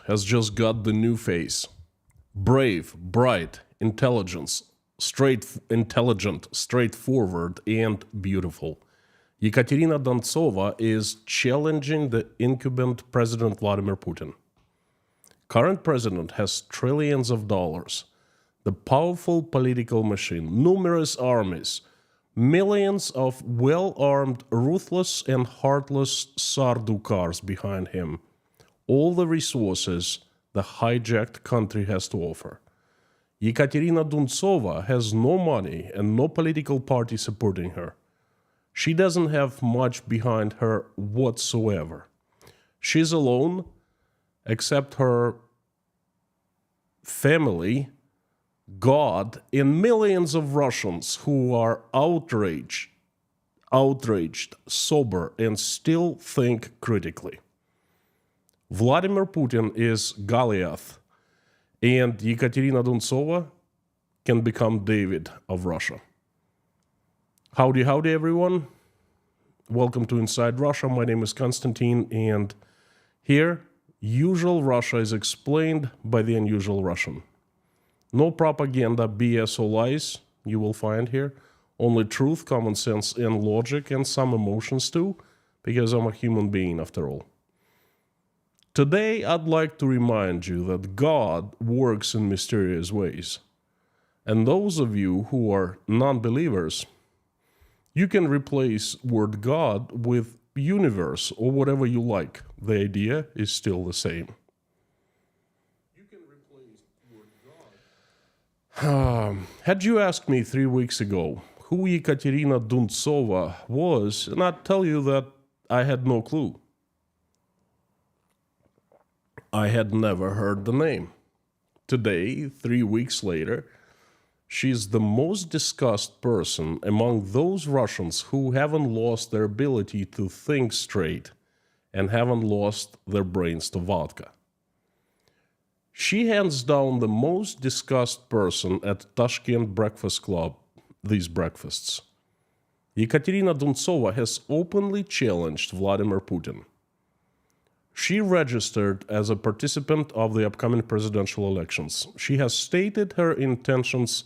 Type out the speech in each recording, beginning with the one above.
has just got the new face. Brave, bright, intelligent, straightforward, and beautiful. Ekaterina Duntsova is challenging the incumbent President Vladimir Putin. Current president has trillions of dollars, the powerful political machine, numerous armies, millions of well-armed, ruthless and heartless Sardukars behind him, all the resources the hijacked country has to offer. Ekaterina Duntsova has no money and no political party supporting her. She doesn't have much behind her whatsoever. She's alone, except her family, God, and millions of Russians who are outraged, sober, and still think critically. Vladimir Putin is Goliath, and Ekaterina Duntsova can become David of Russia. Howdy, everyone. Welcome to Inside Russia. My name is Konstantin, and here, usual Russia is explained by the unusual Russian. No propaganda, BS or lies you will find here. Only truth, common sense, and logic, and some emotions too, because I'm a human being after all. Today, I'd like to remind you that God works in mysterious ways. And those of you who are non-believers, you can replace word God with universe or whatever you like. The idea is still the same. You can replace word God. Had you asked me 3 weeks ago who Ekaterina Duntsova was, and I'd tell you that I had no clue. I had never heard the name. Today, 3 weeks later, she's the most discussed person among those Russians who haven't lost their ability to think straight and haven't lost their brains to vodka. She hands down the most discussed person at Tashkent Breakfast Club these breakfasts. Ekaterina Duntsova has openly challenged Vladimir Putin. She registered as a participant of the upcoming presidential elections. She has stated her intentions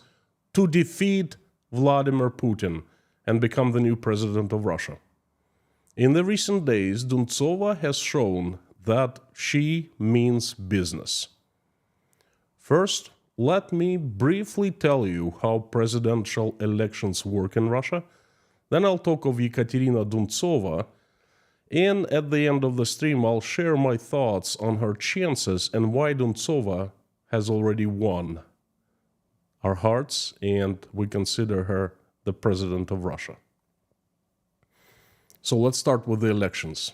to defeat Vladimir Putin and become the new president of Russia. In the recent days, Duntsova has shown that she means business. First, let me briefly tell you how presidential elections work in Russia. Then I'll talk of Ekaterina Duntsova, and at the end of the stream, I'll share my thoughts on her chances and why Duntsova has already won our hearts, and we consider her the president of Russia. So let's start with the elections.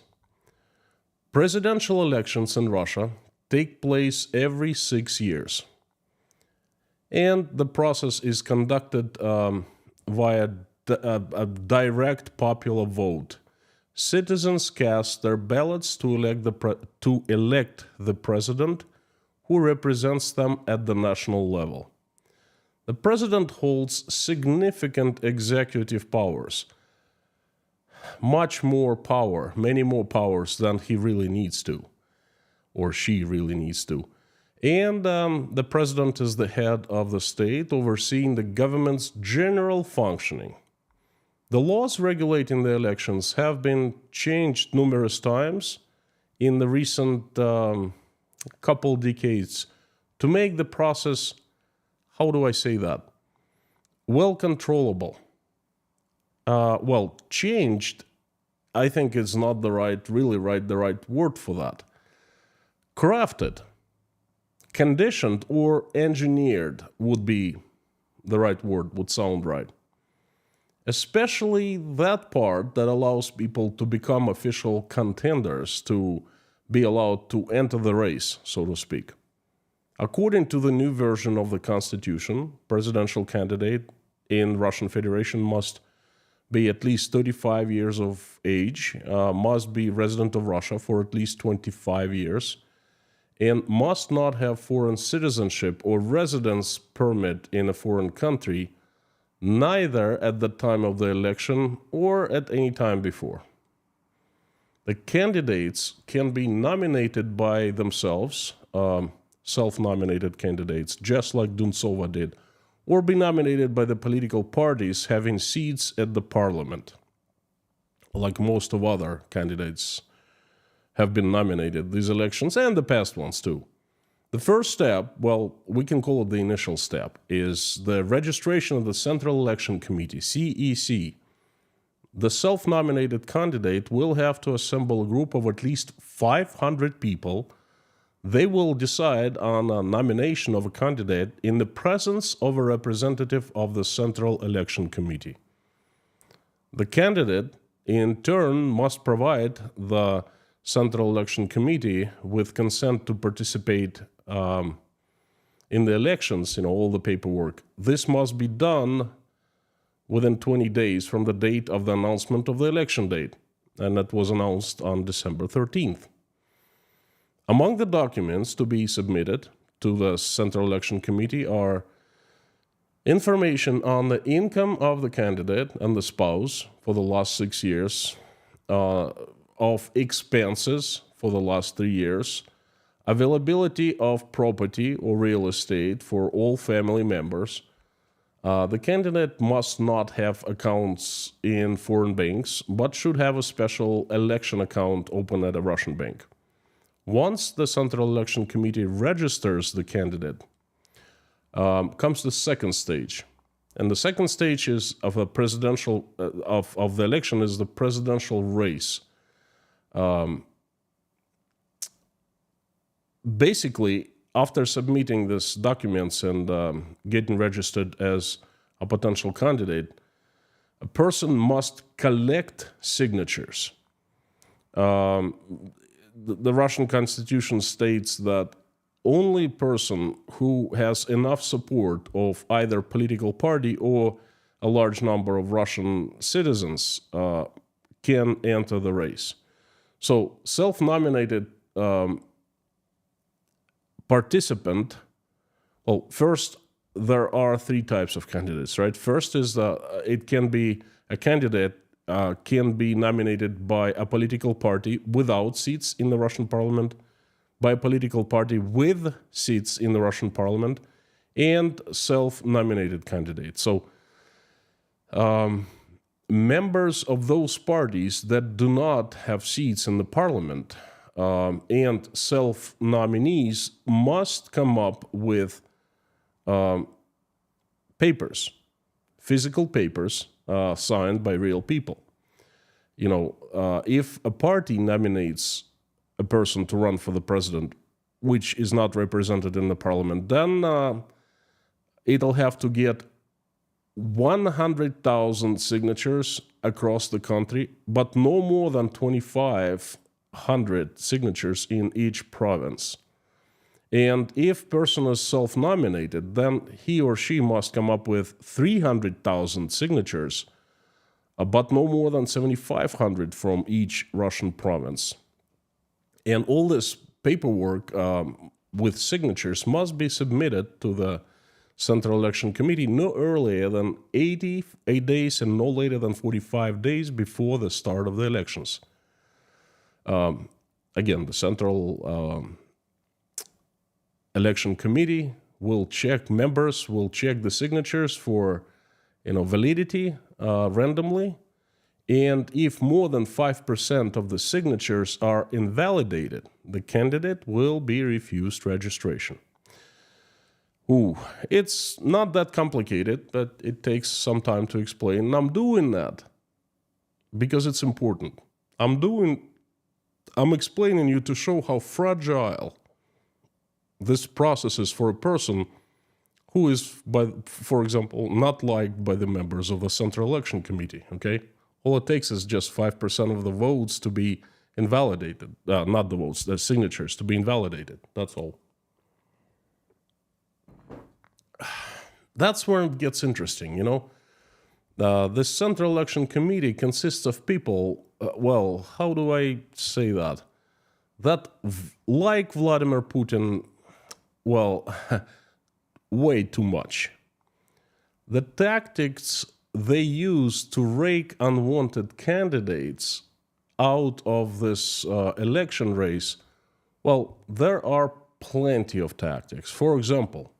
Presidential elections in Russia take place every 6 years. And the process is conducted via a direct popular vote. Citizens cast their ballots to elect the president who represents them at the national level. The president holds significant executive powers, much more power, many more powers than he really needs to, or she really needs to. And the president is the head of the state, overseeing the government's general functioning. The laws regulating the elections have been changed numerous times in the recent couple decades to make the process, how do I say that, well controllable. Changed, I think is not the right word for that. Crafted, conditioned, or engineered would be the right word, would sound right. Especially that part that allows people to become official contenders, to be allowed to enter the race, so to speak. According to the new version of the Constitution, presidential candidate in Russian Federation must be at least 35 years of age, must be resident of Russia for at least 25 years, and must not have foreign citizenship or residence permit in a foreign country, neither at the time of the election or at any time before. The candidates can be nominated by themselves, self-nominated candidates, just like Duntsova did, or be nominated by the political parties having seats at the parliament, like most of other candidates have been nominated these elections, and the past ones too. The first step, well, we can call it the initial step, is the registration of the Central Election Committee, CEC. The self-nominated candidate will have to assemble a group of at least 500 people. They will decide on a nomination of a candidate in the presence of a representative of the Central Election Committee. The candidate, in turn, must provide the Central Election Committee with consent to participate in the elections, all the paperwork. This must be done within 20 days from the date of the announcement of the election date, and that was announced on December 13th. Among the documents to be submitted to the Central Election Committee are information on the income of the candidate and the spouse for the last 6 years, of expenses for the last 3 years, availability of property or real estate for all family members. The candidate must not have accounts in foreign banks, but should have a special election account open at a Russian bank. Once the Central Election Committee registers the candidate, comes the second stage. And the second stage is of a presidential of the election is the presidential race. Basically, after submitting these documents and getting registered as a potential candidate, a person must collect signatures. The Russian constitution states that only person who has enough support of either political party or a large number of Russian citizens can enter the race. So self-nominated participant, well, first, there are 3 types of candidates, right? First is it can be a candidate can be nominated by a political party without seats in the Russian parliament, by a political party with seats in the Russian parliament, and self-nominated candidates. So members of those parties that do not have seats in the parliament and self-nominees must come up with papers, physical papers signed by real people. If a party nominates a person to run for the president, which is not represented in the parliament, then it'll have to get 100,000 signatures across the country, but no more than 2,500 signatures in each province. And if person is self-nominated, then he or she must come up with 300,000 signatures, but no more than 7,500 from each Russian province. And all this paperwork with signatures must be submitted to the Central Election Committee no earlier than 88 days and no later than 45 days before the start of the elections. Again, the Central Election Committee will check the signatures for validity randomly. And if more than 5% of the signatures are invalidated, the candidate will be refused registration. It's not that complicated, but it takes some time to explain. And I'm doing that because it's important. I'm explaining you to show how fragile this process is for a person who is, for example, not liked by the members of the Central Election Committee, okay? All it takes is just 5% of the votes to be invalidated. Not the votes, the signatures to be invalidated. That's all. That's where it gets interesting, The Central Election Committee consists of people, how do I say that? That, like Vladimir Putin, way too much. The tactics they use to rake unwanted candidates out of this election race? Well, there are plenty of tactics. For example,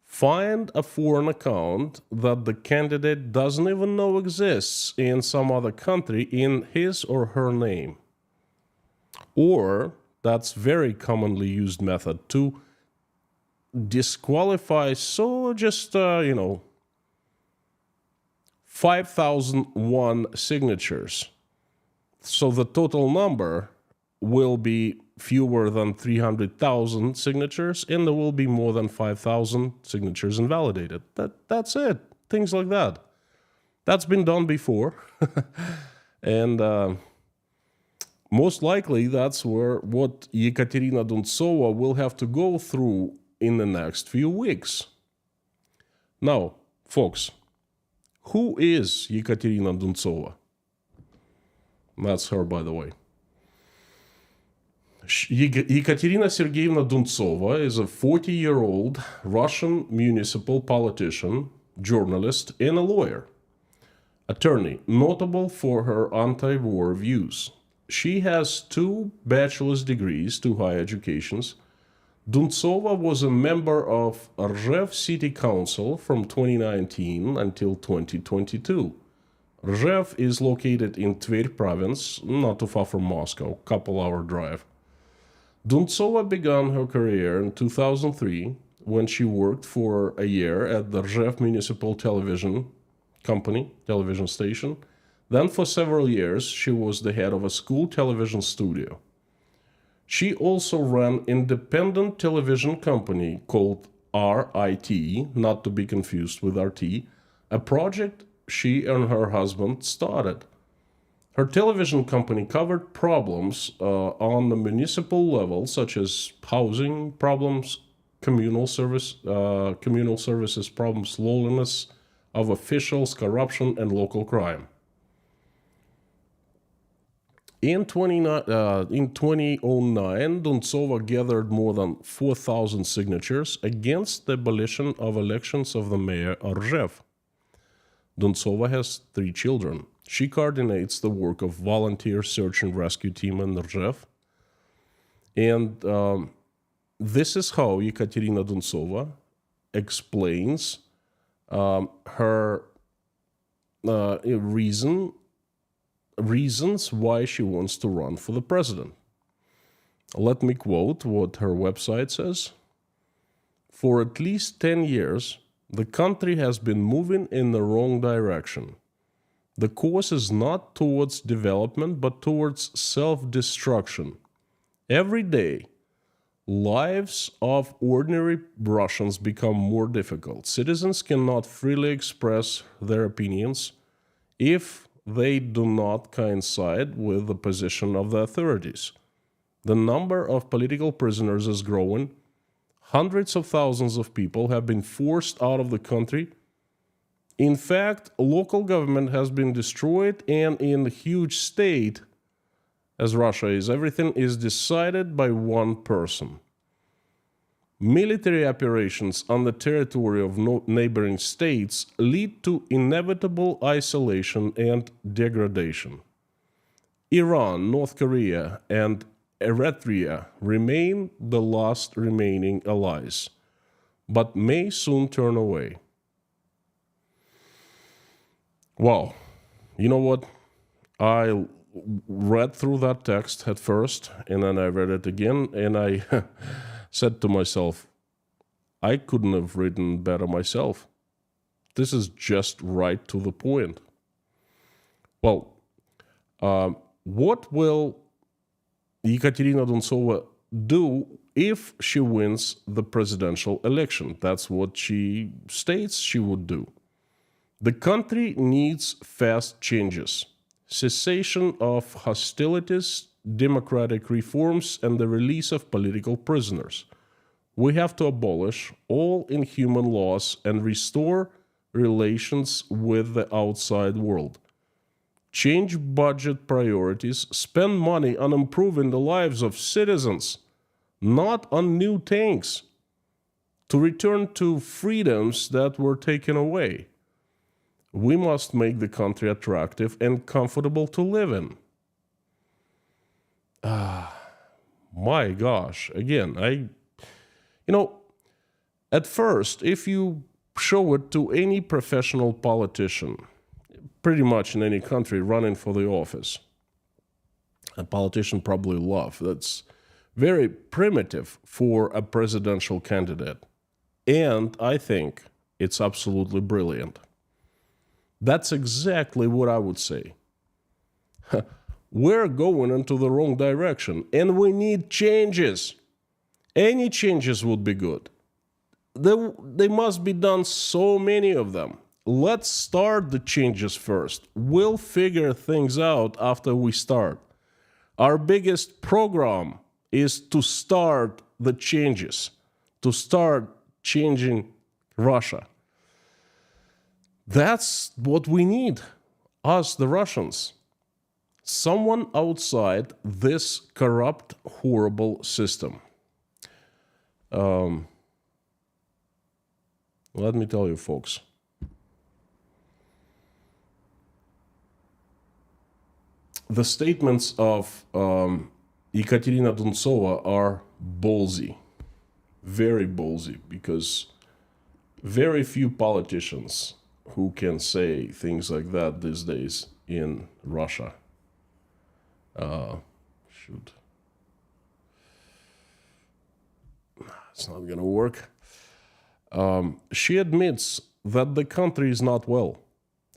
find a foreign account that the candidate doesn't even know exists in some other country in his or her name. Or, that's very commonly used method, to disqualify, so just, 5,001 signatures. So the total number will be fewer than 300,000 signatures, and there will be more than 5,000 signatures invalidated. That's it. Things like that. That's been done before. And most likely that's what Ekaterina Duntsova will have to go through in the next few weeks. Now, folks, who is Ekaterina Duntsova? That's her, by the way. Ekaterina Sergeyevna Duntsova is a 40-year-old Russian municipal politician, journalist, and a lawyer. Attorney, notable for her anti-war views. She has 2 bachelor's degrees, 2 higher educations. Duntsova was a member of Rzev City Council from 2019 until 2022. Rzev is located in Tver province, not too far from Moscow, couple-hour drive. Duntsova began her career in 2003 when she worked for a year at the Rzev Municipal Television Company, television station. Then for several years, she was the head of a school television studio. She also ran independent television company called RIT, not to be confused with RT, a project she and her husband started. Her television company covered problems on the municipal level, such as housing problems, communal services problems, lawlessness of officials, corruption, and local crime. In 2009, Duntsova gathered more than 4,000 signatures against the abolition of elections of the mayor of Rzev. Duntsova has 3 children. She coordinates the work of volunteer search and rescue team in Rzev. And this is how Ekaterina Duntsova explains her reasons why she wants to run for the president. Let me quote what her website says. For at least 10 years, the country has been moving in the wrong direction. The course is not towards development, but towards self-destruction. Every day, lives of ordinary Russians become more difficult. Citizens cannot freely express their opinions if they do not coincide with the position of the authorities. The number of political prisoners is growing. Hundreds of thousands of people have been forced out of the country. In fact, local government has been destroyed, and in a huge state, as Russia is, everything is decided by one person. Military operations on the territory of neighboring states lead to inevitable isolation and degradation. Iran, North Korea, and Eritrea remain the last remaining allies, but may soon turn away. Wow, you know what? I read through that text at first, and then I read it again, and I said to myself, I couldn't have written better myself. This is just right to the point. Well, what will Ekaterina Duntsova do if she wins the presidential election? That's what she states she would do. The country needs fast changes, cessation of hostilities, democratic reforms, and the release of political prisoners. We have to abolish all inhuman laws and restore relations with the outside world. Change budget priorities, spend money on improving the lives of citizens, not on new tanks, to return to freedoms that were taken away. We must make the country attractive and comfortable to live in. My gosh, again, at first, if you show it to any professional politician, pretty much in any country running for the office, a politician probably love. That's very primitive for a presidential candidate. And I think it's absolutely brilliant. That's exactly what I would say. We're going into the wrong direction, and we need changes. Any changes would be good. They must be done, so many of them. Let's start the changes first. We'll figure things out after we start. Our biggest program is to start the changes, to start changing Russia. That's what we need, us, the Russians. Someone outside this corrupt, horrible system. Let me tell you, folks. The statements of Ekaterina Duntsova are ballsy, very ballsy, because very few politicians who can say things like that these days in Russia. It's not gonna work. She admits that the country is not well.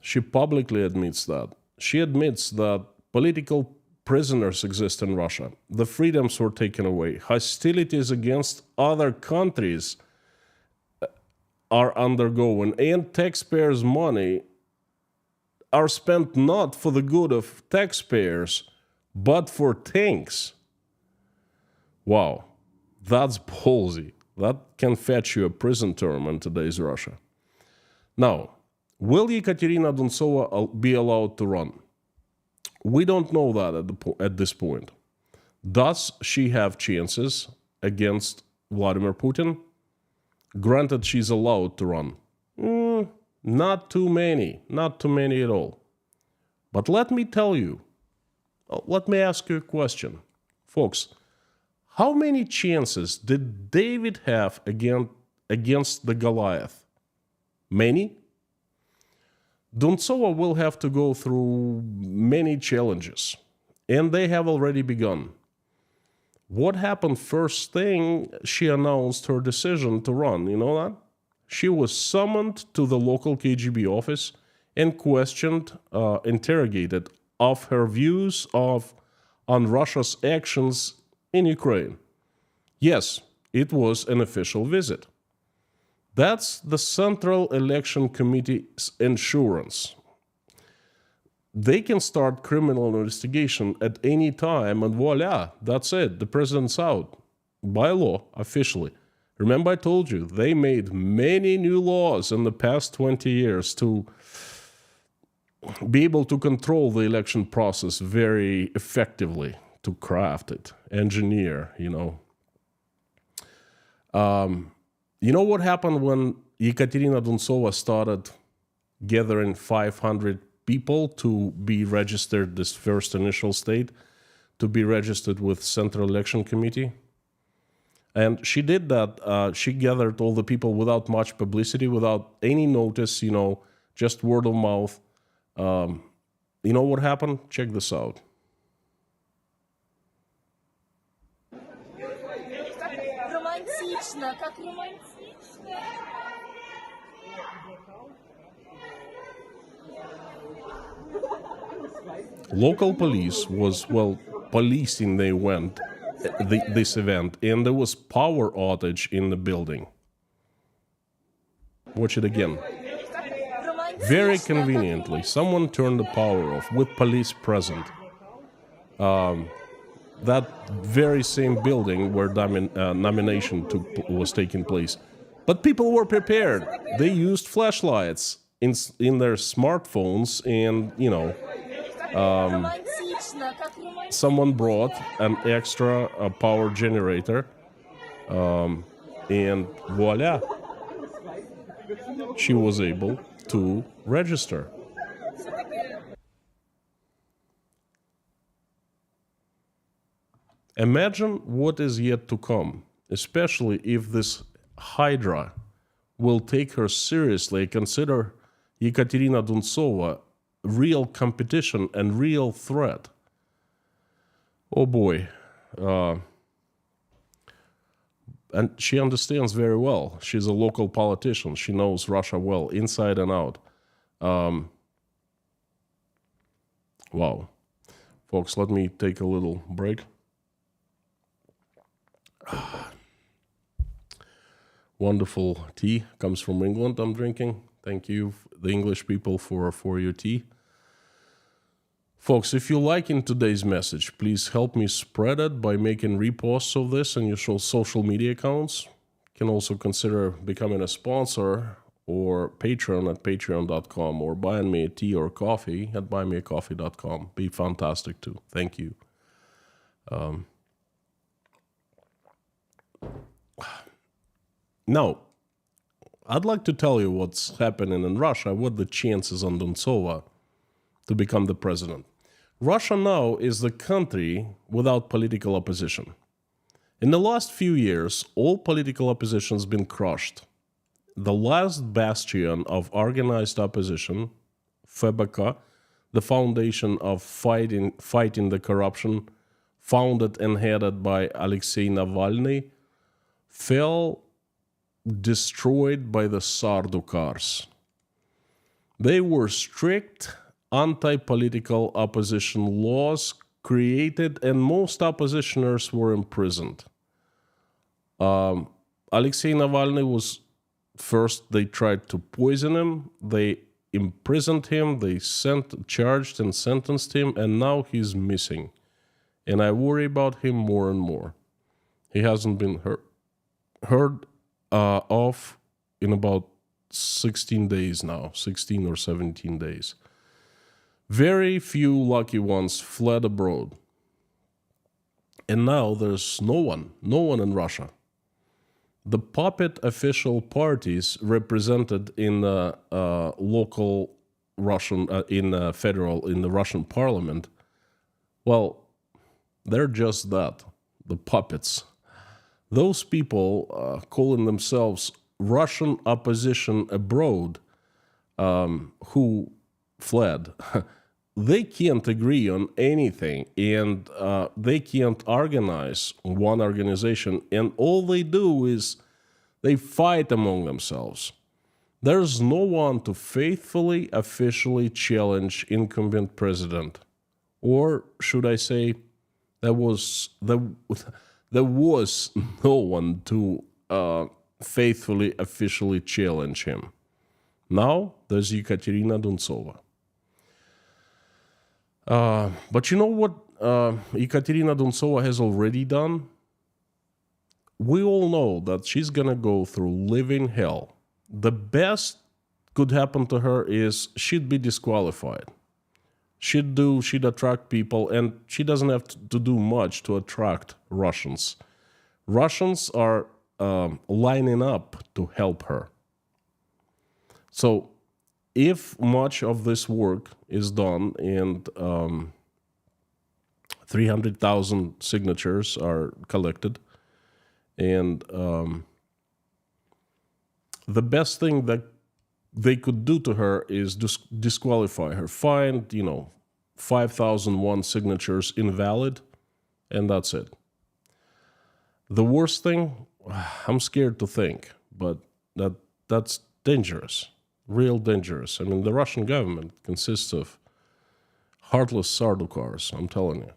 She publicly admits that. She admits that political prisoners exist in Russia. The freedoms were taken away. Hostilities against other countries are undergoing, and taxpayers' money are spent not for the good of taxpayers, but for tanks. Wow, that's ballsy. That can fetch you a prison term in today's Russia. Now, will Ekaterina Duntsova be allowed to run? We don't know that at this point. Does she have chances against Vladimir Putin? Granted, she's allowed to run. Not too many at all. But let me tell you, let me ask you a question. Folks, how many chances did David have against the Goliath? Many? Duntsova will have to go through many challenges, and they have already begun. What happened first thing? She announced her decision to run, you know that? She was summoned to the local KGB office and questioned, interrogated of her views on Russia's actions in Ukraine. Yes, it was an official visit. That's the Central Election Committee's insurance. They can start criminal investigation at any time, and voila, that's it. The president's out. By law, officially. Remember I told you, they made many new laws in the past 20 years to be able to control the election process very effectively, to craft it, engineer, You know what happened when Ekaterina Duntsova started gathering 500 people to be registered, this first initial state, to be registered with Central Election Committee? And she did that. She gathered all the people without much publicity, without any notice, just word of mouth. You know what happened? Check this out. Романтично, как романтично. Local police was, policing this event, and there was power outage in the building. Watch it again. Very conveniently, someone turned the power off with police present. That very same building where nomination was taking place. But people were prepared. They used flashlights in their smartphones, and, someone brought an extra power generator, and voila, she was able to register. Imagine what is yet to come, especially if this Hydra will take her seriously, consider Ekaterina Duntsova real competition and real threat. Oh boy. And she understands very well. She's a local politician. She knows Russia well, inside and out. Wow. Folks, let me take a little break. Wonderful tea comes from England I'm drinking. Thank you, the English people, for your tea. Folks, if you're liking today's message, please help me spread it by making reposts of this on your social media accounts. You can also consider becoming a sponsor or Patreon at patreon.com, or buying me a tea or coffee at buymeacoffee.com. Be fantastic too. Thank you. Now, I'd like to tell you what's happening in Russia, what the chances on Duntsova to become the president. Russia now is the country without political opposition. In the last few years, all political opposition has been crushed. The last bastion of organized opposition, FBK, the foundation of fighting the corruption, founded and headed by Alexei Navalny, fell destroyed by the Sardukars. They were strict anti-political opposition laws created, and most oppositioners were imprisoned. Alexei Navalny was first, they tried to poison him, they imprisoned him, they charged and sentenced him, and now he's missing. And I worry about him more and more. He hasn't been heard of in about 16 days now, 16 or 17 days. Very few lucky ones fled abroad. And now there's no one in Russia. The puppet official parties represented in local Russian, in the Russian parliament, well, they're just that, the puppets. Those people calling themselves Russian opposition abroad, who fled, they can't agree on anything, and they can't organize one organization, and all they do is they fight among themselves. There's no one to faithfully, officially challenge incumbent president. Or should I say, there was no one to faithfully, officially challenge him. Now there's Ekaterina Duntsova. But you know what Ekaterina Duntsova has already done? We all know that she's gonna go through living hell. The best could happen to her is she'd be disqualified. She'd attract people, and she doesn't have to do much to attract Russians. Russians are lining up to help her. So if much of this work is done and 300,000 signatures are collected, and the best thing that they could do to her is disqualify her, find 5,001 signatures invalid, and that's it. The worst thing, I'm scared to think, but that's dangerous, real dangerous. I mean, the Russian government consists of heartless Sardukars, I'm telling you.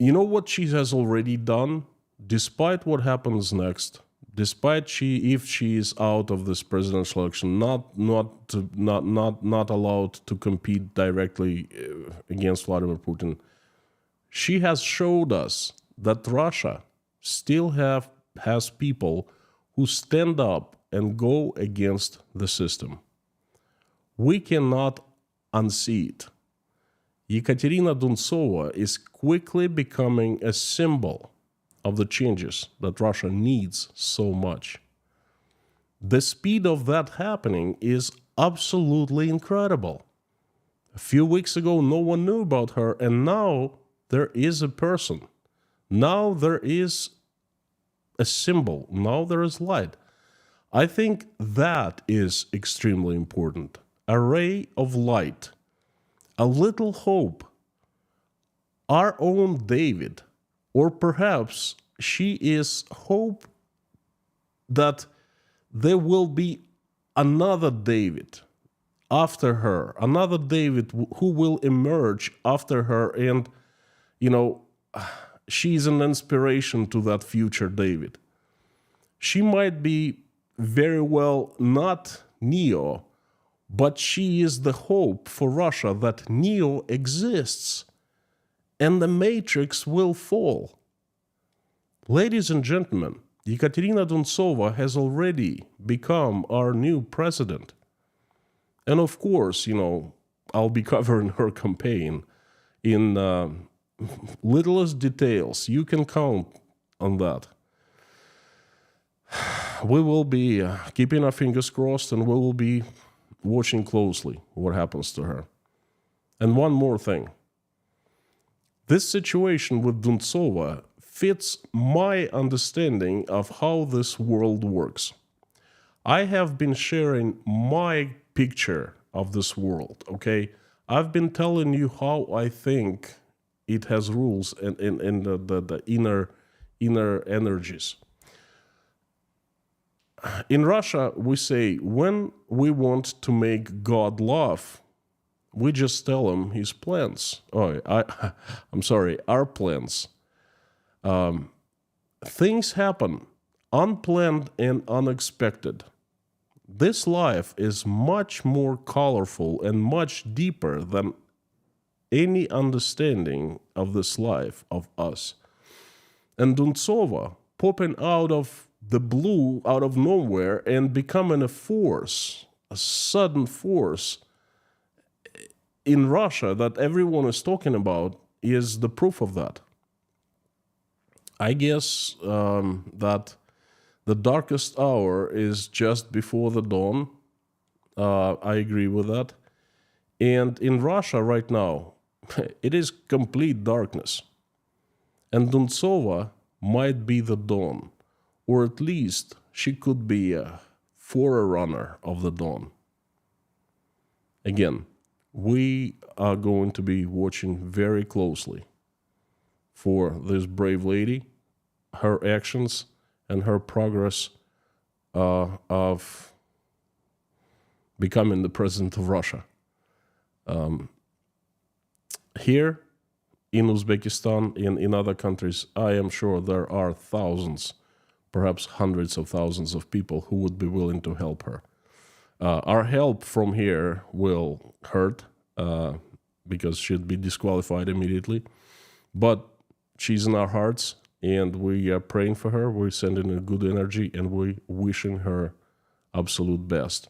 You know what she has already done? Despite what happens next, despite if she is out of this presidential election, not allowed to compete directly against Vladimir Putin, she has showed us that Russia still has people who stand up and go against the system. We cannot unsee it. Ekaterina Duntsova is quickly becoming a symbol of the changes that Russia needs so much. The speed of that happening is absolutely incredible. A few weeks ago, no one knew about her, and now there is a person. Now there is a symbol. Now there is light. I think that is extremely important. A ray of light, a little hope, our own David, or perhaps she is hope that there will be another David after her, another David who will emerge after her, and, she's an inspiration to that future David. She might be very well not Neo, but she is the hope for Russia that Neo exists and the Matrix will fall. Ladies and gentlemen, Ekaterina Duntsova has already become our new president. And of course, I'll be covering her campaign in littlest details. You can count on that. We will be keeping our fingers crossed, and we will be watching closely what happens to her. And one more thing. This situation with Duntsova fits my understanding of how this world works. I have been sharing my picture of this world, okay? I've been telling you how I think it has rules and the inner energies. In Russia, we say, when we want to make God laugh, we just tell him his plans. I'm sorry, our plans. Things happen, unplanned and unexpected. This life is much more colorful and much deeper than any understanding of this life of us. And Duntsova popping out of the blue, out of nowhere, and becoming a force, a sudden force in Russia that everyone is talking about, is the proof of that. I guess that the darkest hour is just before the dawn. I agree with that. And in Russia right now, it is complete darkness. And Duntsova might be the dawn, or at least she could be a forerunner of the dawn. Again, we are going to be watching very closely for this brave lady, her actions, and her progress of becoming the president of Russia. Here in Uzbekistan, in other countries, I am sure there are thousands, perhaps hundreds of thousands of people who would be willing to help her. Our help from here will hurt because she'd be disqualified immediately. But she's in our hearts, and we are praying for her. We're sending her good energy, and we're wishing her absolute best.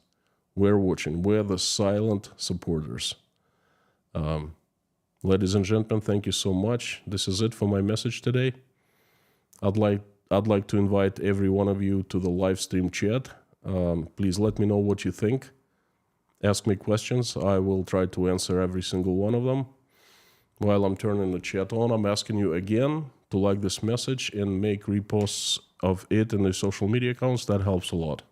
We're watching. We're the silent supporters. Ladies and gentlemen, thank you so much. This is it for my message today. I'd like to invite every one of you to the live stream chat. Please let me know what you think. Ask me questions. I will try to answer every single one of them. While I'm turning the chat on, I'm asking you again to like this message and make reposts of it in the social media accounts. That helps a lot.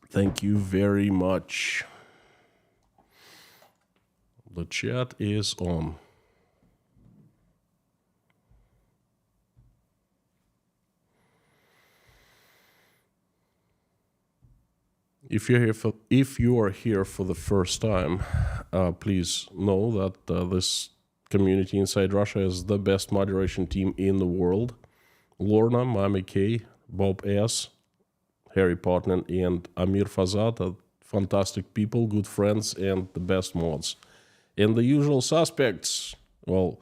Thank you very much. The chat is on. If you are here for the first time, please know that this community inside Russia is the best moderation team in the world. Lorna, Mami K, Bob S, Harry Partner, and Amir Fazat are fantastic people, good friends, and the best mods. And the usual suspects. Well,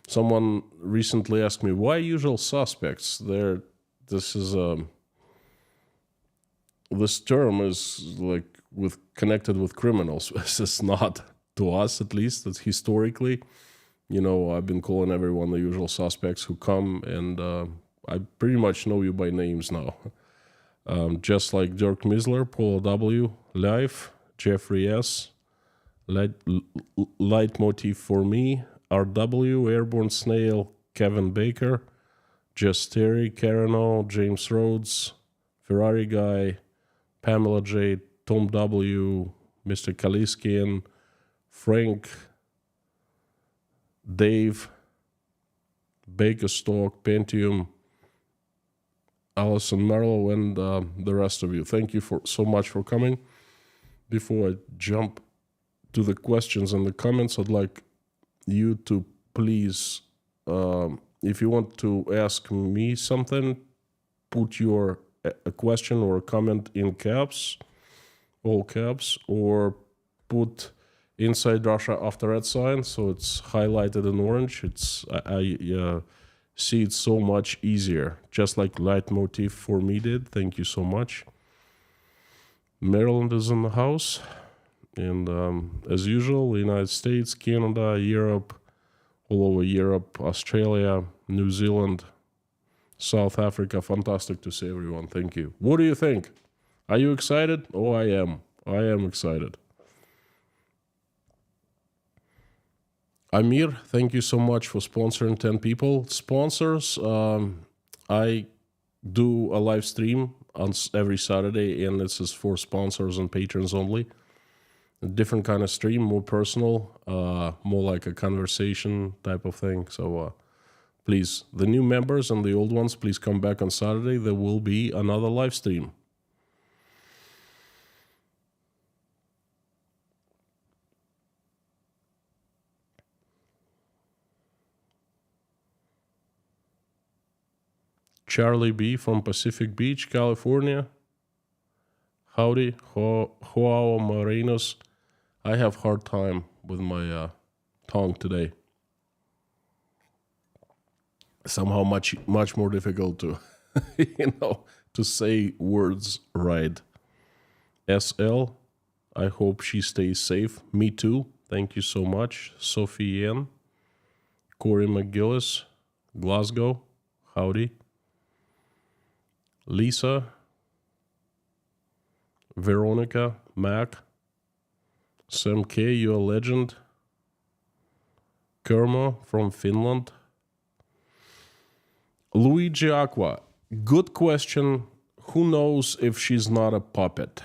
someone recently asked me, why usual suspects? This term is like connected with criminals. This is not, to us at least. It's historically, I've been calling everyone the usual suspects who come, and I pretty much know you by names now. Just like Dirk Misler, Paula W, Life, Jeffrey S, Leitmotif for me, RW, Airborne Snail, Kevin Baker, Jess Terry, Carano, James Rhodes, Ferrari Guy, Pamela J, Tom W, Mr. Kaliskian, Frank, Dave, Bakerstock, Pentium, Allison Merlo, and the rest of you. Thank you so much for coming. Before I jump to the questions and the comments, I'd like you to please, if you want to ask me something, put your a question or a comment in caps, all caps, or put Inside Russia after red sign, so it's highlighted in orange. I see it so much easier, just like Leitmotif for me did. Thank you so much. Maryland is in the house, and as usual, the United States, Canada, Europe, all over Europe, Australia, New Zealand, South Africa. Fantastic to see everyone. Thank you. What do you think? Are you excited? Oh, I am. I am excited. Amir, thank you so much for sponsoring 10 people. Sponsors, I do a live stream on every Saturday, and this is for sponsors and patrons only. A different kind of stream, more personal, more like a conversation type of thing. So please, the new members and the old ones, please come back on Saturday. There will be another live stream. Charlie B from Pacific Beach, California. Howdy, Joao Morenos. I have hard time with my tongue today. Somehow much more difficult to, to say words right. SL, I hope she stays safe. Me too. Thank you so much. Sophie N. Corey McGillis, Glasgow. Howdy. Lisa, Veronica, Mac, Sam K, you're a legend. Kerma from Finland. Luigi Aqua, good question. Who knows if she's not a puppet?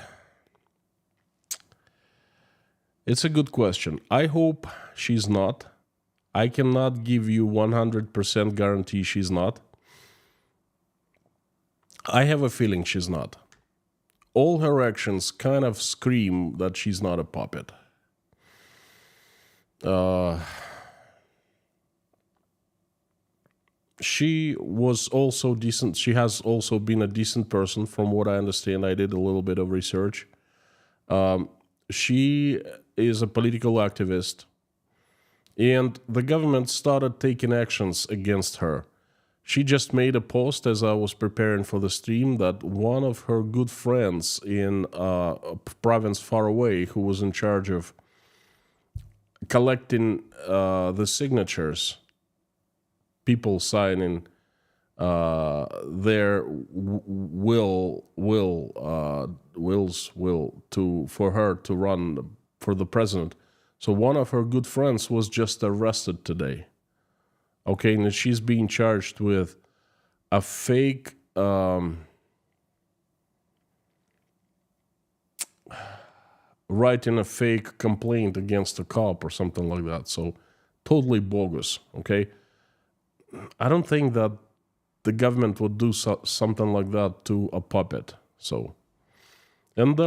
It's a good question. I hope she's not. I cannot give you 100% guarantee she's not. I have a feeling she's not. All her actions kind of scream that she's not a puppet. She was also decent. She has also been a decent person, from what I understand. I did a little bit of research. She is a political activist, and the government started taking actions against her. She just made a post as I was preparing for the stream that one of her good friends in a province far away, who was in charge of collecting the signatures, people signing their will for her to run for the president. So one of her good friends was just arrested today. Okay, and she's being charged with a fake writing a fake complaint against a cop or something like that. So totally bogus, okay? I don't think that the government would do something like that to a puppet. So, and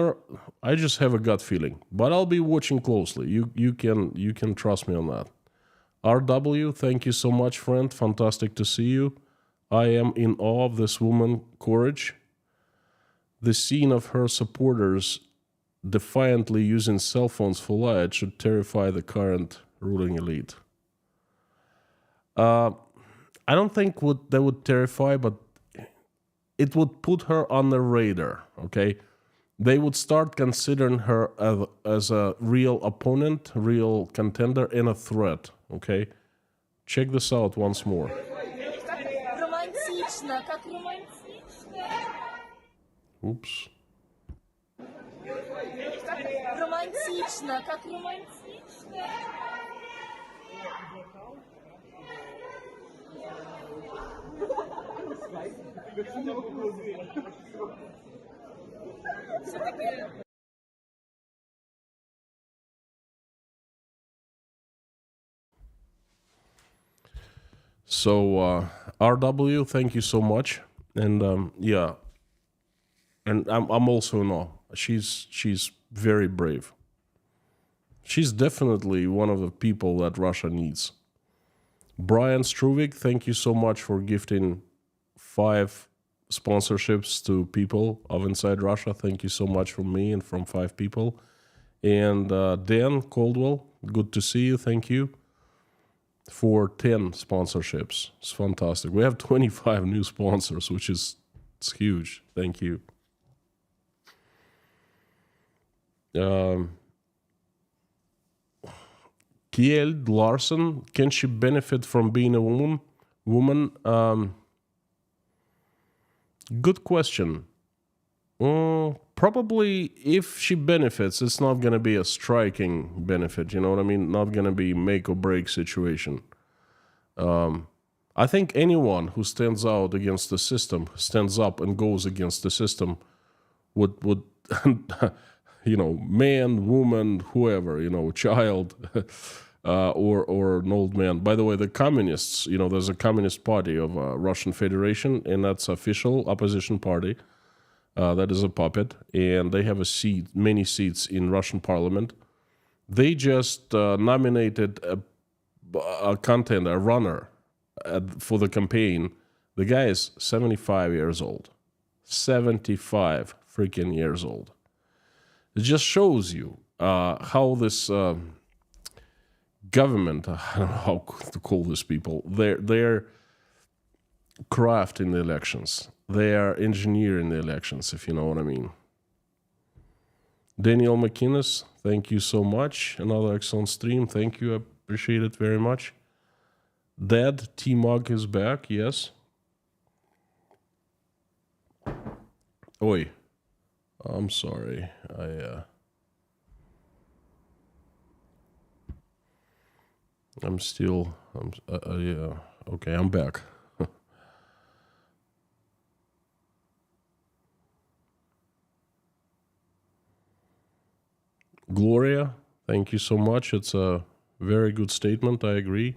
I just have a gut feeling, but I'll be watching closely. You can trust me on that. RW, thank you so much, friend. Fantastic to see you. I am in awe of this woman's courage. The scene of her supporters defiantly using cell phones for light should terrify the current ruling elite. I don't think that would terrify, but it would put her on the radar, okay? They would start considering her as a real opponent, real contender, and a threat, okay? Check this out once more. Oops. Романтично, как романтично. So, RW, thank you so much. And yeah, and I'm also in awe. She's very brave. She's definitely one of the people that Russia needs. Brian Struvik, thank you so much for gifting 5 sponsorships to people of Inside Russia. Thank you so much from me and from 5 people. And Dan Caldwell, good to see you. Thank you for 10 sponsorships. It's fantastic. We have 25 new sponsors, which is it's huge. Thank you. Kjeld Larson, can she benefit from being a woman? Good question. Probably if she benefits, it's not going to be a striking benefit. You know what I mean? Not going to be make or break situation. I think anyone who stands out against the system, stands up and goes against the system would man, woman, whoever, child, or an old man. By the way, the communists, there's a communist party of Russian Federation, and that's official opposition party. That is a puppet, and they have many seats in Russian parliament. They just nominated a runner for the campaign. The guy is 75 years old. 75 freaking years old. It just shows you how this government, I don't know how to call these people, they're craft in the elections. They are engineering the elections, if you know what I mean. Daniel McInnes, thank you so much. Another excellent stream. Thank you. I appreciate it very much. Dad T-Mug is back. Yes. Oi. I'm sorry. Yeah. Okay, I'm back. Gloria, thank you so much. It's a very good statement. I agree.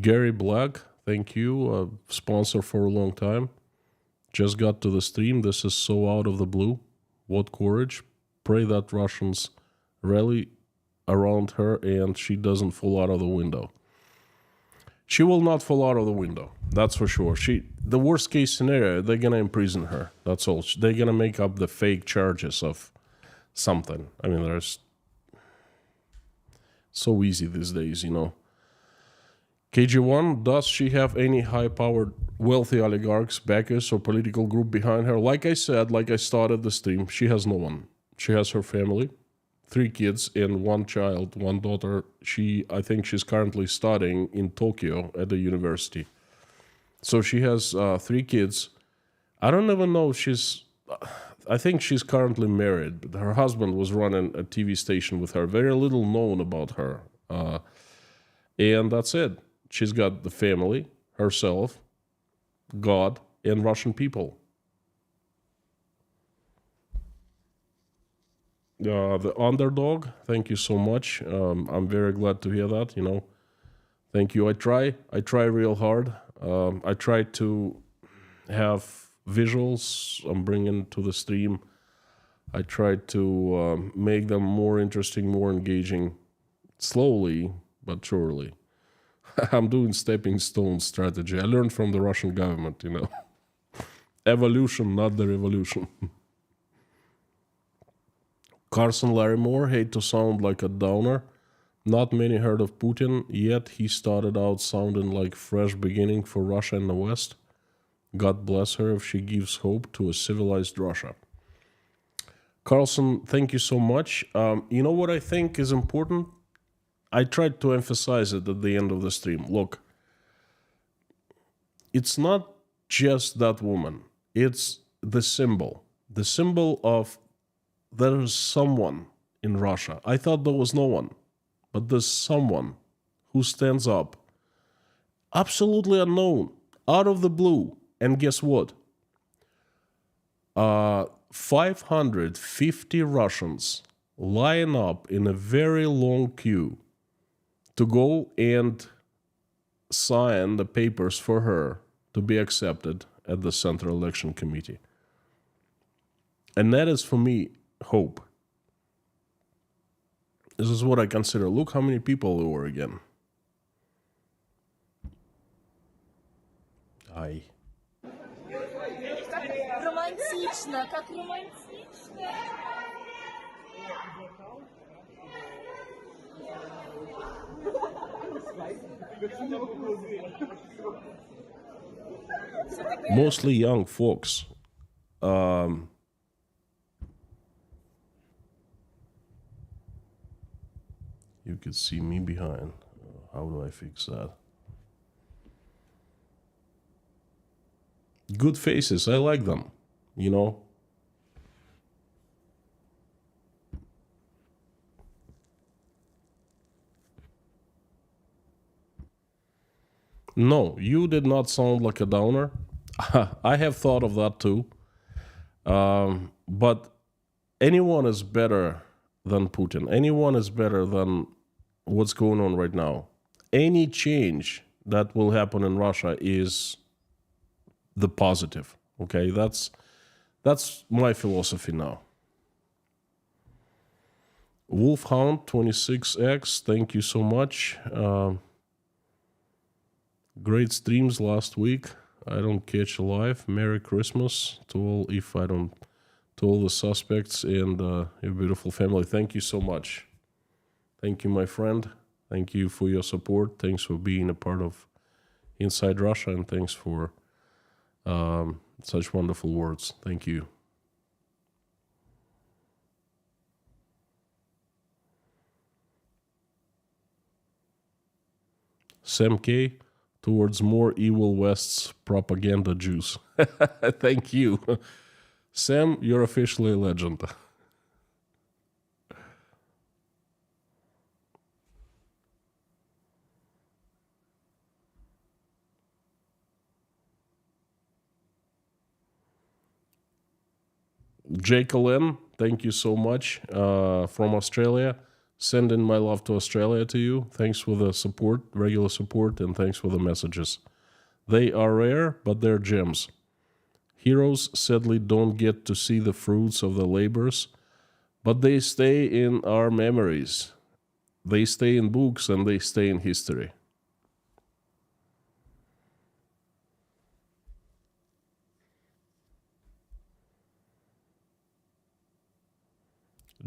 Gary Black, thank you. A sponsor for a long time. Just got to the stream. This is so out of the blue. What courage. Pray that Russians rally around her and she doesn't fall out of the window. She will not fall out of the window. That's for sure. The worst case scenario, they're going to imprison her. That's all. They're going to make up the fake charges of something. I mean, there's so easy these days, KG1, does she have any high-powered, wealthy oligarchs, backers, or political group behind her? Like I said, like I started the stream, she has no one. She has her family, 3 kids and 1 child, 1 daughter. I think she's currently studying in Tokyo at the university. So she has 3 kids. I don't even know if I think she's currently married, but her husband was running a TV station with her. Very little known about her. And that's it. She's got the family, herself, God, and Russian people. The underdog, thank you so much. I'm very glad to hear that, Thank you. I try real hard. I try to have visuals I'm bringing to the stream. I try to make them more interesting, more engaging, slowly but surely. I'm doing stepping stone strategy. I learned from the Russian government, Evolution, not the revolution. Carson Larrymore, hate to sound like a downer. Not many heard of Putin, yet he started out sounding like fresh beginning for Russia and the West. God bless her if she gives hope to a civilized Russia. Carlson, thank you so much. You know what I think is important? I tried to emphasize it at the end of the stream. Look, it's not just that woman. It's the symbol of there is someone in Russia. I thought there was no one. but there's someone who stands up, absolutely unknown, out of the blue, and guess what? 550 Russians line up in a very long queue to go and sign the papers for her to be accepted at the Central Election Committee. And that is, for me, hope. This is what I consider. Look how many people there were again. Aye. Романтично, как романтично. Mostly young folks. You could see me behind. How do I fix that? Good faces. I like them, you know. No, you did not sound like a downer. I have thought of that too. But anyone is better than Putin. Anyone is better than what's going on right now. Any change that will happen in Russia is the positive. Okay, that's my philosophy now. Wolfhound 26X, thank you so much. Great streams last week. I don't catch a live. Merry Christmas to all, to all the suspects and your beautiful family. Thank you so much. Thank you, my friend. Thank you for your support. Thanks for being a part of Inside Russia, and thanks for such wonderful words. Thank you. Sam K, towards more evil West's propaganda juice. Thank you. Sam, you're officially a legend. Jake Allen, thank you so much from Australia. Sending my love to Australia to you. Thanks for the support, regular support, and thanks for the messages. They are rare, but they're gems. Heroes sadly don't get to see the fruits of their labors, but they stay in our memories. They stay in books and they stay in history.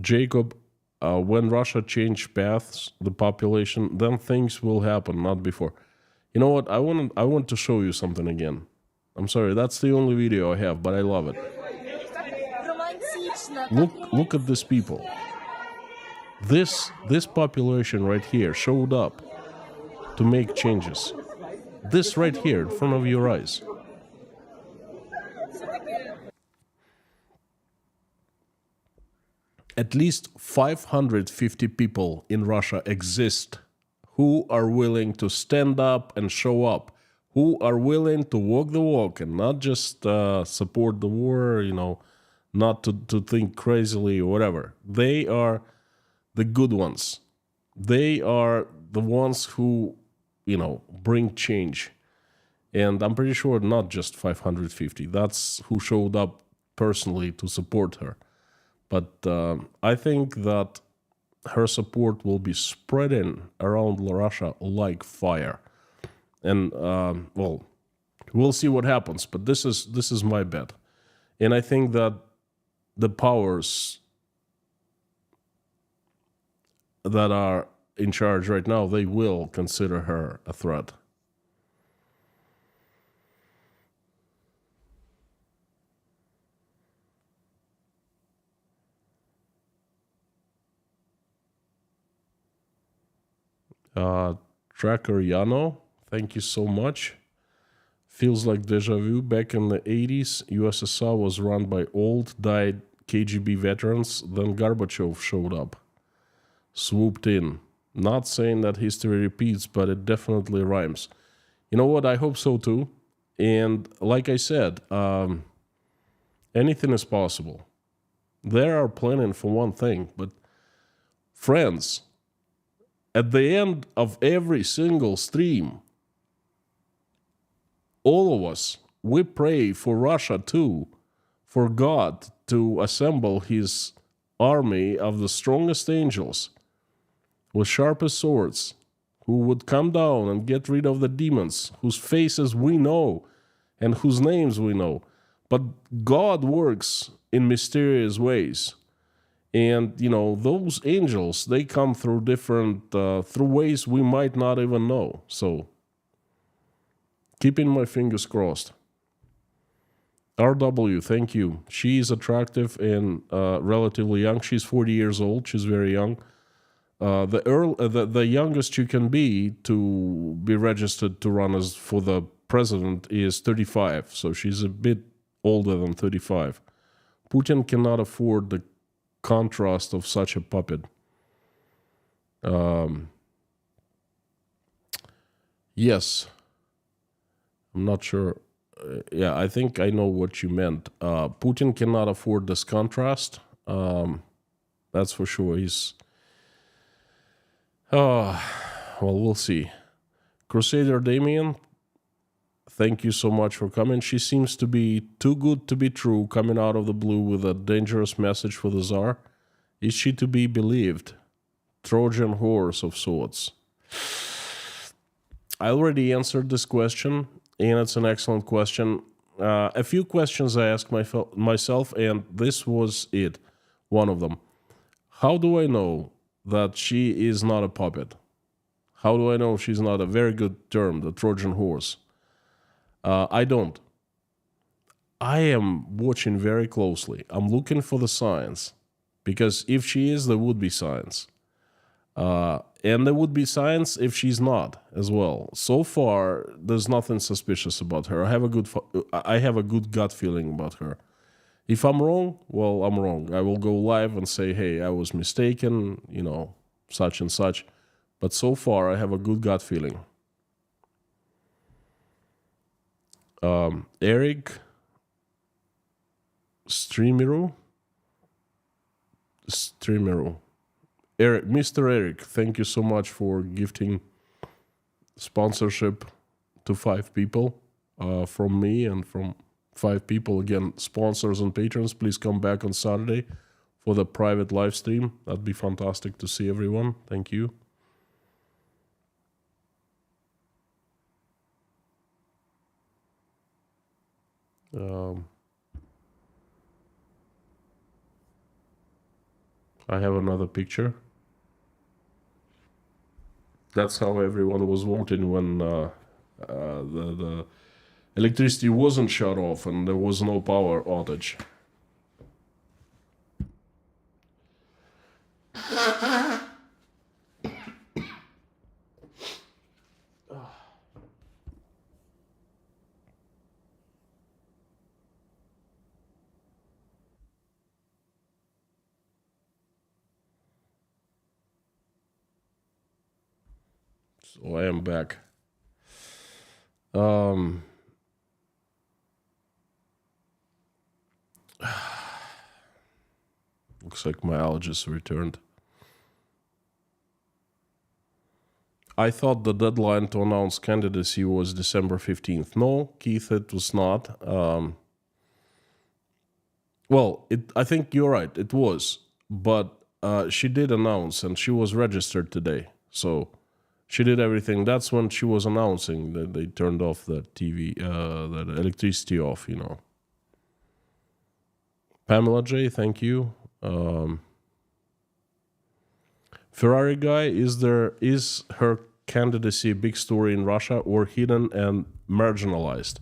Jacob, when Russia changed paths, the population, then things will happen, not before. You know what? I want to show you something again. I'm sorry, that's the only video I have, but I love it. Look at these people. This population right here showed up to make changes. This right here in front of your eyes. At least 550 people in Russia exist who are willing to stand up and show up, who are willing to walk the walk and not just support the war, you know, not to think crazily or whatever. They are the good ones. They are the ones who, you know, bring change. And I'm pretty sure not just 550. That's who showed up personally to support her. But I think that her support will be spreading around Russia like fire. And, well, we'll see what happens. But this is my bet. And I think that the powers that are in charge right now, they will consider her a threat. Tracker Yano, thank you so much. Feels like deja vu. Back in the 80s, USSR was run by old, died KGB veterans. Then Gorbachev showed up, swooped in. Not saying that history repeats, but it definitely rhymes. You know what? I hope so too. And like I said, anything is possible. They are planning for one thing, but friends, at the end of every single stream, all of us, we pray for Russia too, for God to assemble his army of the strongest angels with sharpest swords, who would come down and get rid of the demons, whose faces we know and whose names we know. But God works in mysterious ways. And, those angels, they come through different, through ways we might not even know. So, keeping my fingers crossed. RW, thank you. She is attractive and relatively young. She's 40 years old. She's very young. The youngest you can be to be registered to run as for the president is 35. So she's a bit older than 35. Putin cannot afford the contrast of such a puppet. Yes. I'm not sure. Yeah, I think I know what you meant. Putin cannot afford this contrast. That's for sure. Well, we'll see. Crusader Damien, thank you so much for coming. She seems to be too good to be true, coming out of the blue with a dangerous message for the Tsar. Is she to be believed? Trojan horse of sorts. I already answered this question, and it's an excellent question. A few questions I asked myself, and this was it, one of them. How do I know that she is not a puppet? How do I know she's not a very good term, the Trojan horse? I don't. I am watching very closely. I'm looking for the signs, because if she is, there would be signs. And there would be signs if she's not as well. So far, there's nothing suspicious about her. I have a good gut feeling about her. If I'm wrong, well, I'm wrong. I will go live and say, hey, I was mistaken, such and such. But so far, I have a good gut feeling. Eric Streameru. Eric, Mr. Eric, thank you so much for gifting sponsorship to 5 people from me and from 5 people. Again, sponsors and patrons, please come back on Saturday for the private live stream. That'd be fantastic to see everyone. Thank you. I have another picture. That's how everyone was voting when the electricity wasn't shut off and there was no power outage. So I am back. Looks like my allergies returned. I thought the deadline to announce candidacy was December 15th. No, Keith, it was not. I think you're right, it was. But she did announce, and she was registered today. So she did everything. That's when she was announcing that they turned off the TV, the electricity off, Pamela J, thank you. Ferrari guy, is her candidacy a big story in Russia or hidden and marginalized?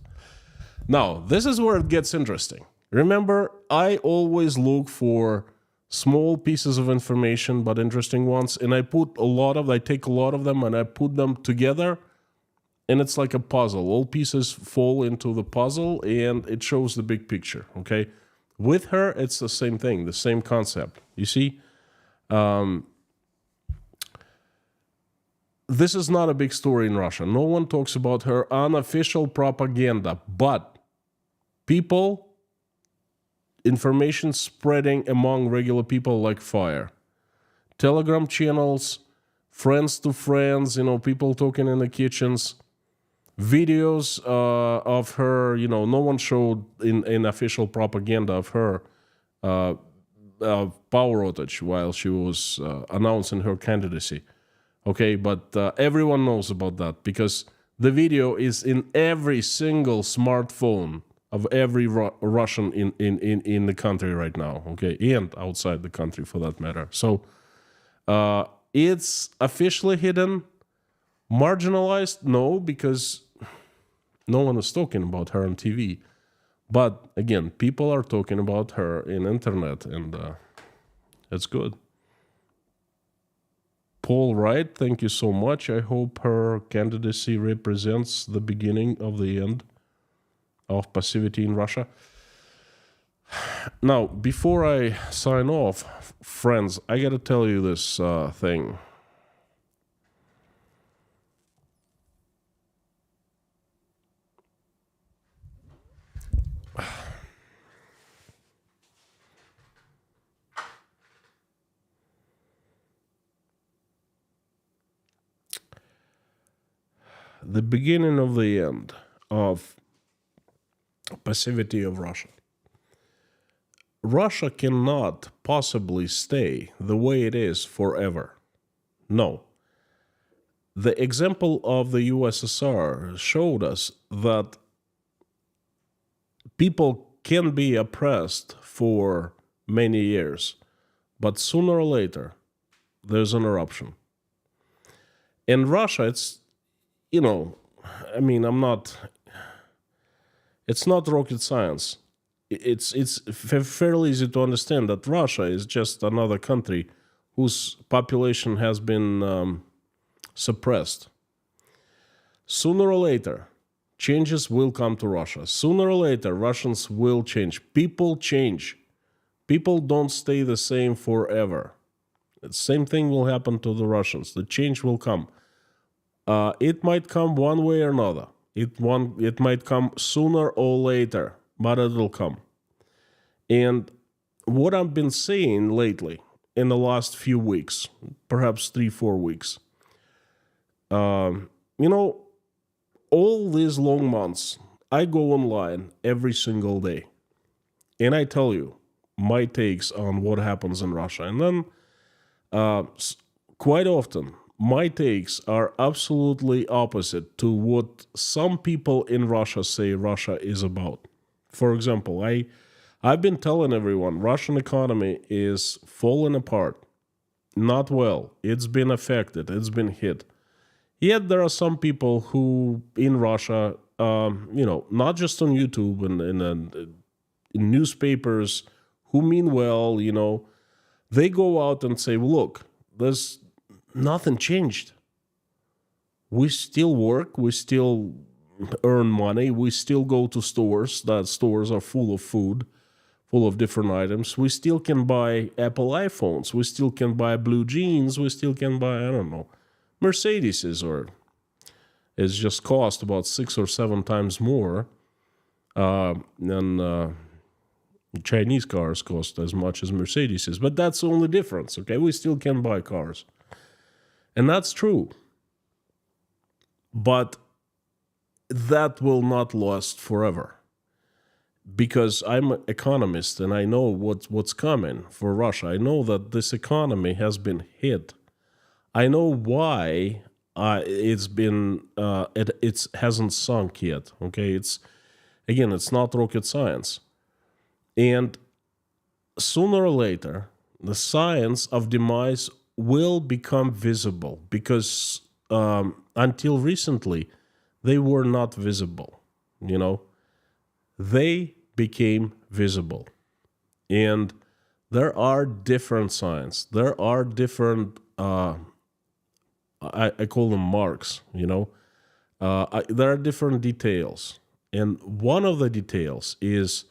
Now, this is where it gets interesting. Remember, I always look for small pieces of information, but interesting ones, and I take a lot of them and I put them together, and it's like a puzzle. All pieces fall into the puzzle, and it shows the big picture, okay? With her, it's the same thing, the same concept. You see? this is not a big story in Russia. No one talks about her unofficial propaganda, but people, information spreading among regular people like fire. Telegram channels, friends to friends, people talking in the kitchens, videos of her, no one showed in official propaganda of her power outage while she was announcing her candidacy. Okay, but everyone knows about that because the video is in every single smartphone of every Russian in the country right now, okay, and outside the country for that matter. So it's officially hidden, marginalized, no, because no one is talking about her on TV. But again, people are talking about her in internet, and it's good. Paul Wright, thank you so much. I hope her candidacy represents the beginning of the end of passivity in Russia. Now, before I sign off, friends, I gotta tell you this thing. The beginning of the end of passivity of Russia. Russia cannot possibly stay the way it is forever. No. The example of the USSR showed us that people can be oppressed for many years, but sooner or later, there's an eruption. In Russia, it's, it's not rocket science. It's fairly easy to understand that Russia is just another country whose population has been suppressed. Sooner or later, changes will come to Russia. Sooner or later, Russians will change. People change. People don't stay the same forever. The same thing will happen to the Russians. The change will come. It might come one way or another. It might come sooner or later, but it will come. And what I've been seeing lately, in the last few weeks, perhaps 3-4 weeks, all these long months, I go online every single day, and I tell you my takes on what happens in Russia. And then quite often, my takes are absolutely opposite to what some people in Russia say Russia is about. For example, I've been telling everyone Russian economy is falling apart. Not well. It's been affected. It's been hit. Yet there are some people who in Russia, not just on YouTube and in newspapers, who mean well, they go out and say, look, there's nothing changed. We still work. We still earn money. We still go to stores. That stores are full of food, full of different items. We still can buy Apple iPhones. We still can buy blue jeans. We still can buy, Mercedeses, or it's just cost about 6 or 7 times more than Chinese cars cost as much as Mercedeses. But that's the only difference, okay? We still can buy cars. And that's true. But that will not last forever. Because I'm an economist and I know what's coming for Russia. I know that this economy has been hit. I know why it's been it hasn't sunk yet. Okay, it's not rocket science, and sooner or later the science of demise will become visible because until recently they were not visible. They became visible, and there are different signs. There are different. I call them marks, there are different details. And one of the details is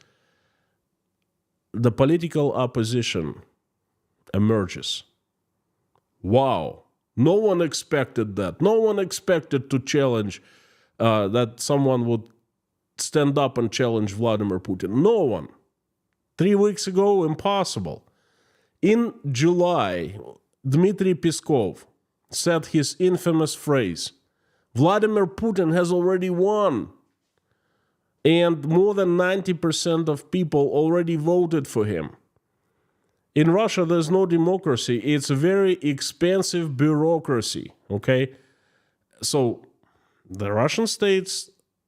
the political opposition emerges. Wow, No one expected that. No one expected to challenge that someone would stand up and challenge Vladimir Putin. No one. 3 weeks ago, impossible. In July, Dmitry Peskov said his infamous phrase, Vladimir Putin has already won. And more than 90% of people already voted for him. In Russia, there's no democracy. It's a very expensive bureaucracy, okay? So the Russian state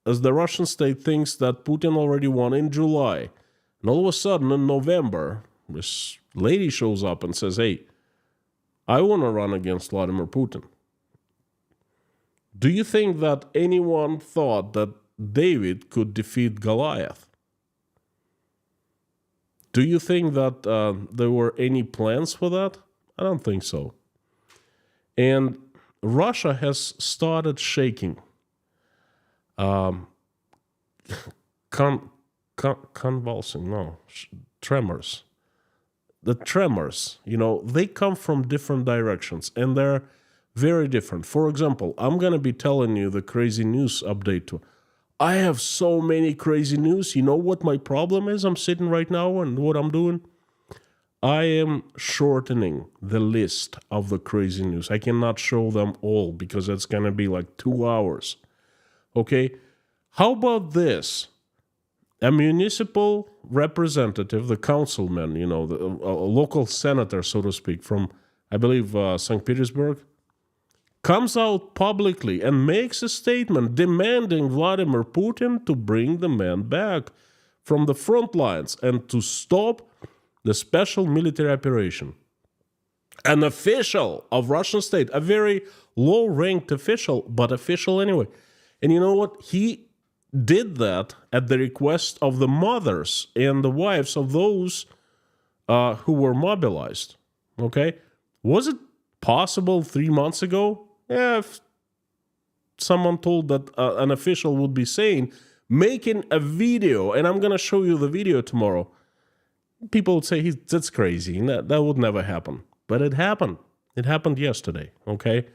thinks that Putin already won in July. And all of a sudden, in November, this lady shows up and says, hey, I want to run against Vladimir Putin. Do you think that anyone thought that David could defeat Goliath? Do you think that there were any plans for that? I don't think so. And Russia has started shaking. Convulsing, no, tremors. The tremors, they come from different directions, and they're very different. For example, I'm going to be telling you the crazy news update. I have so many crazy news. You know what my problem is? I'm sitting right now and what I'm doing? I am shortening the list of the crazy news. I cannot show them all because it's going to be like 2 hours. Okay? How about this? A municipal representative, the councilman, a local senator, so to speak, from, I believe, St. Petersburg, comes out publicly and makes a statement demanding Vladimir Putin to bring the man back from the front lines and to stop the special military operation. An official of Russian state, a very low-ranked official, but official anyway. And you know what? He did that at the request of the mothers and the wives of those who were mobilized. Okay? Was it possible 3 months ago? Yeah, if someone told that an official would be saying, making a video, and I'm going to show you the video tomorrow, people would say, that's crazy. That would never happen. But it happened. It happened yesterday, okay?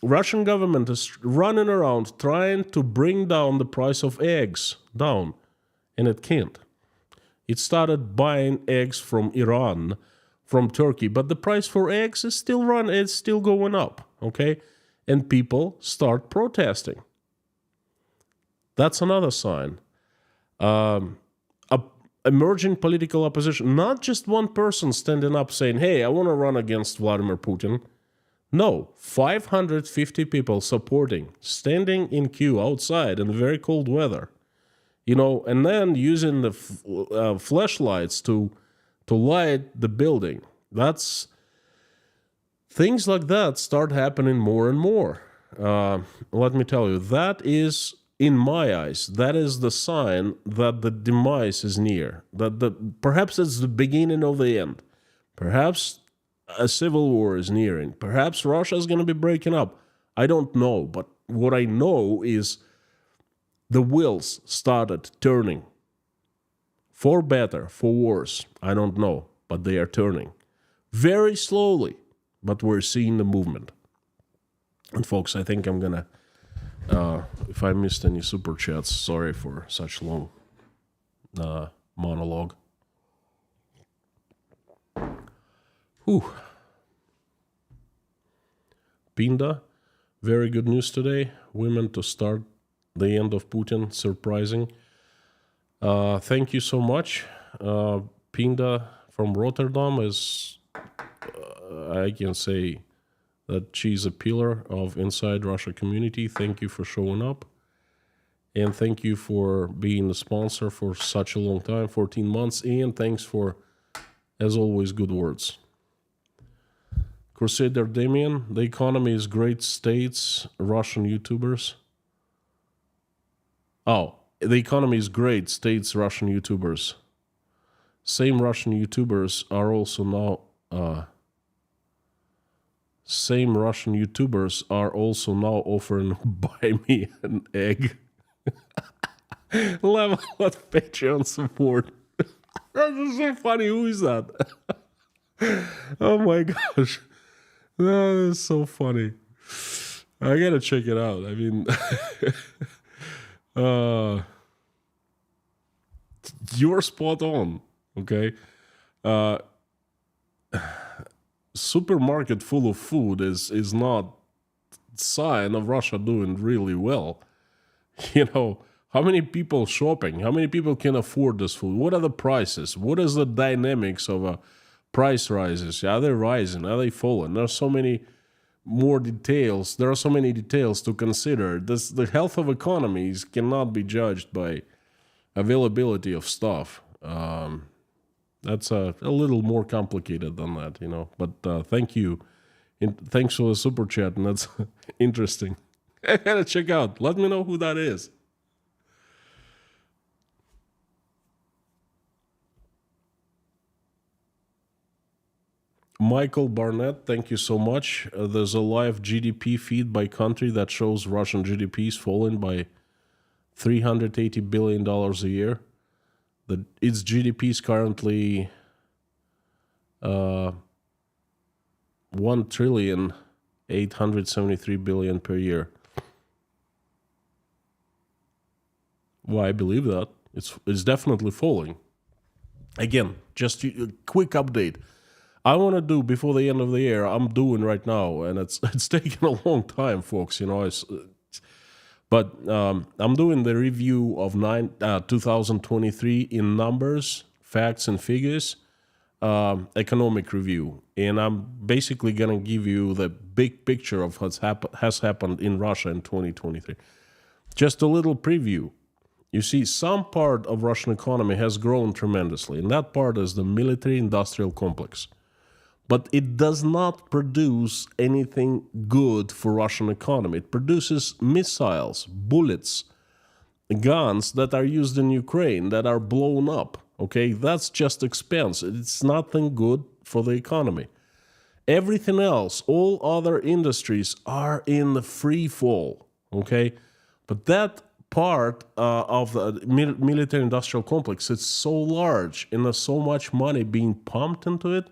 Russian government is running around trying to bring down the price of eggs down, and it can't. It started buying eggs from Iran, from Turkey, but the price for eggs is it's still going up, okay? And people start protesting. That's another sign. Emerging political opposition, not just one person standing up saying, hey, I want to run against Vladimir Putin. No, 550 people supporting, standing in queue outside in very cold weather, and then using the flashlights to light the building. Things like that start happening more and more. Let me tell you, that is, in my eyes, that is the sign that the demise is near. Perhaps it's the beginning of the end. Perhaps a civil war is nearing. Perhaps Russia is going to be breaking up. I don't know, but what I know is the wheels started turning. For better, for worse, I don't know, but they are turning. Very slowly, but we're seeing the movement. And folks, I think I'm going to, if I missed any super chats, sorry for such long monologue. Whew. Pinda, very good news today. Women to start the end of Putin, surprising. Thank you so much. Pinda from Rotterdam is, I can say that she's a pillar of Inside Russia community. Thank you for showing up. And thank you for being the sponsor for such a long time, 14 months. And thanks for, as always, good words. Crusader Damien, the economy is great, states, Russian YouTubers. Oh, the economy is great, states, Russian YouTubers. Same Russian YouTubers are also now offering buy me an egg. Level of Patreon support. That is so funny. Who is that? Oh my gosh. That is so funny. I gotta check it out. I mean, uh, you're spot on. Okay, uh, supermarket full of food is not sign of Russia doing really well. You know, how many people shopping? How many people can afford this food? What are the prices? What is the dynamics of price rises? Are they rising? Are they falling? There's so many more details. There are so many details to consider. The health of economies cannot be judged by availability of stuff. That's a little more complicated than that, you know. But thank you. Thanks for the super chat, and that's interesting. I gotta check out. Let me know who that is. Michael Barnett, thank you so much. There's a live GDP feed by country that shows Russian GDP is falling by $380 billion a year. Its GDP is currently 1,873 billion per year. Well, I believe that. It's definitely falling. Again, just a quick update. I want to do before the end of the year. I'm doing right now, and it's taking a long time, folks. You know, but I'm doing the review of 2023 in numbers, facts, and figures, economic review, and I'm basically gonna give you the big picture of what has happened in Russia in 2023. Just a little preview. You see, some part of Russian economy has grown tremendously, and that part is the military-industrial complex. But it does not produce anything good for Russian economy. It produces missiles, bullets, guns that are used in Ukraine that are blown up. Okay, that's just expense. It's nothing good for the economy. Everything else, all other industries are in the free fall. Okay, but that part of the military-industrial complex, it's so large and there's so much money being pumped into it.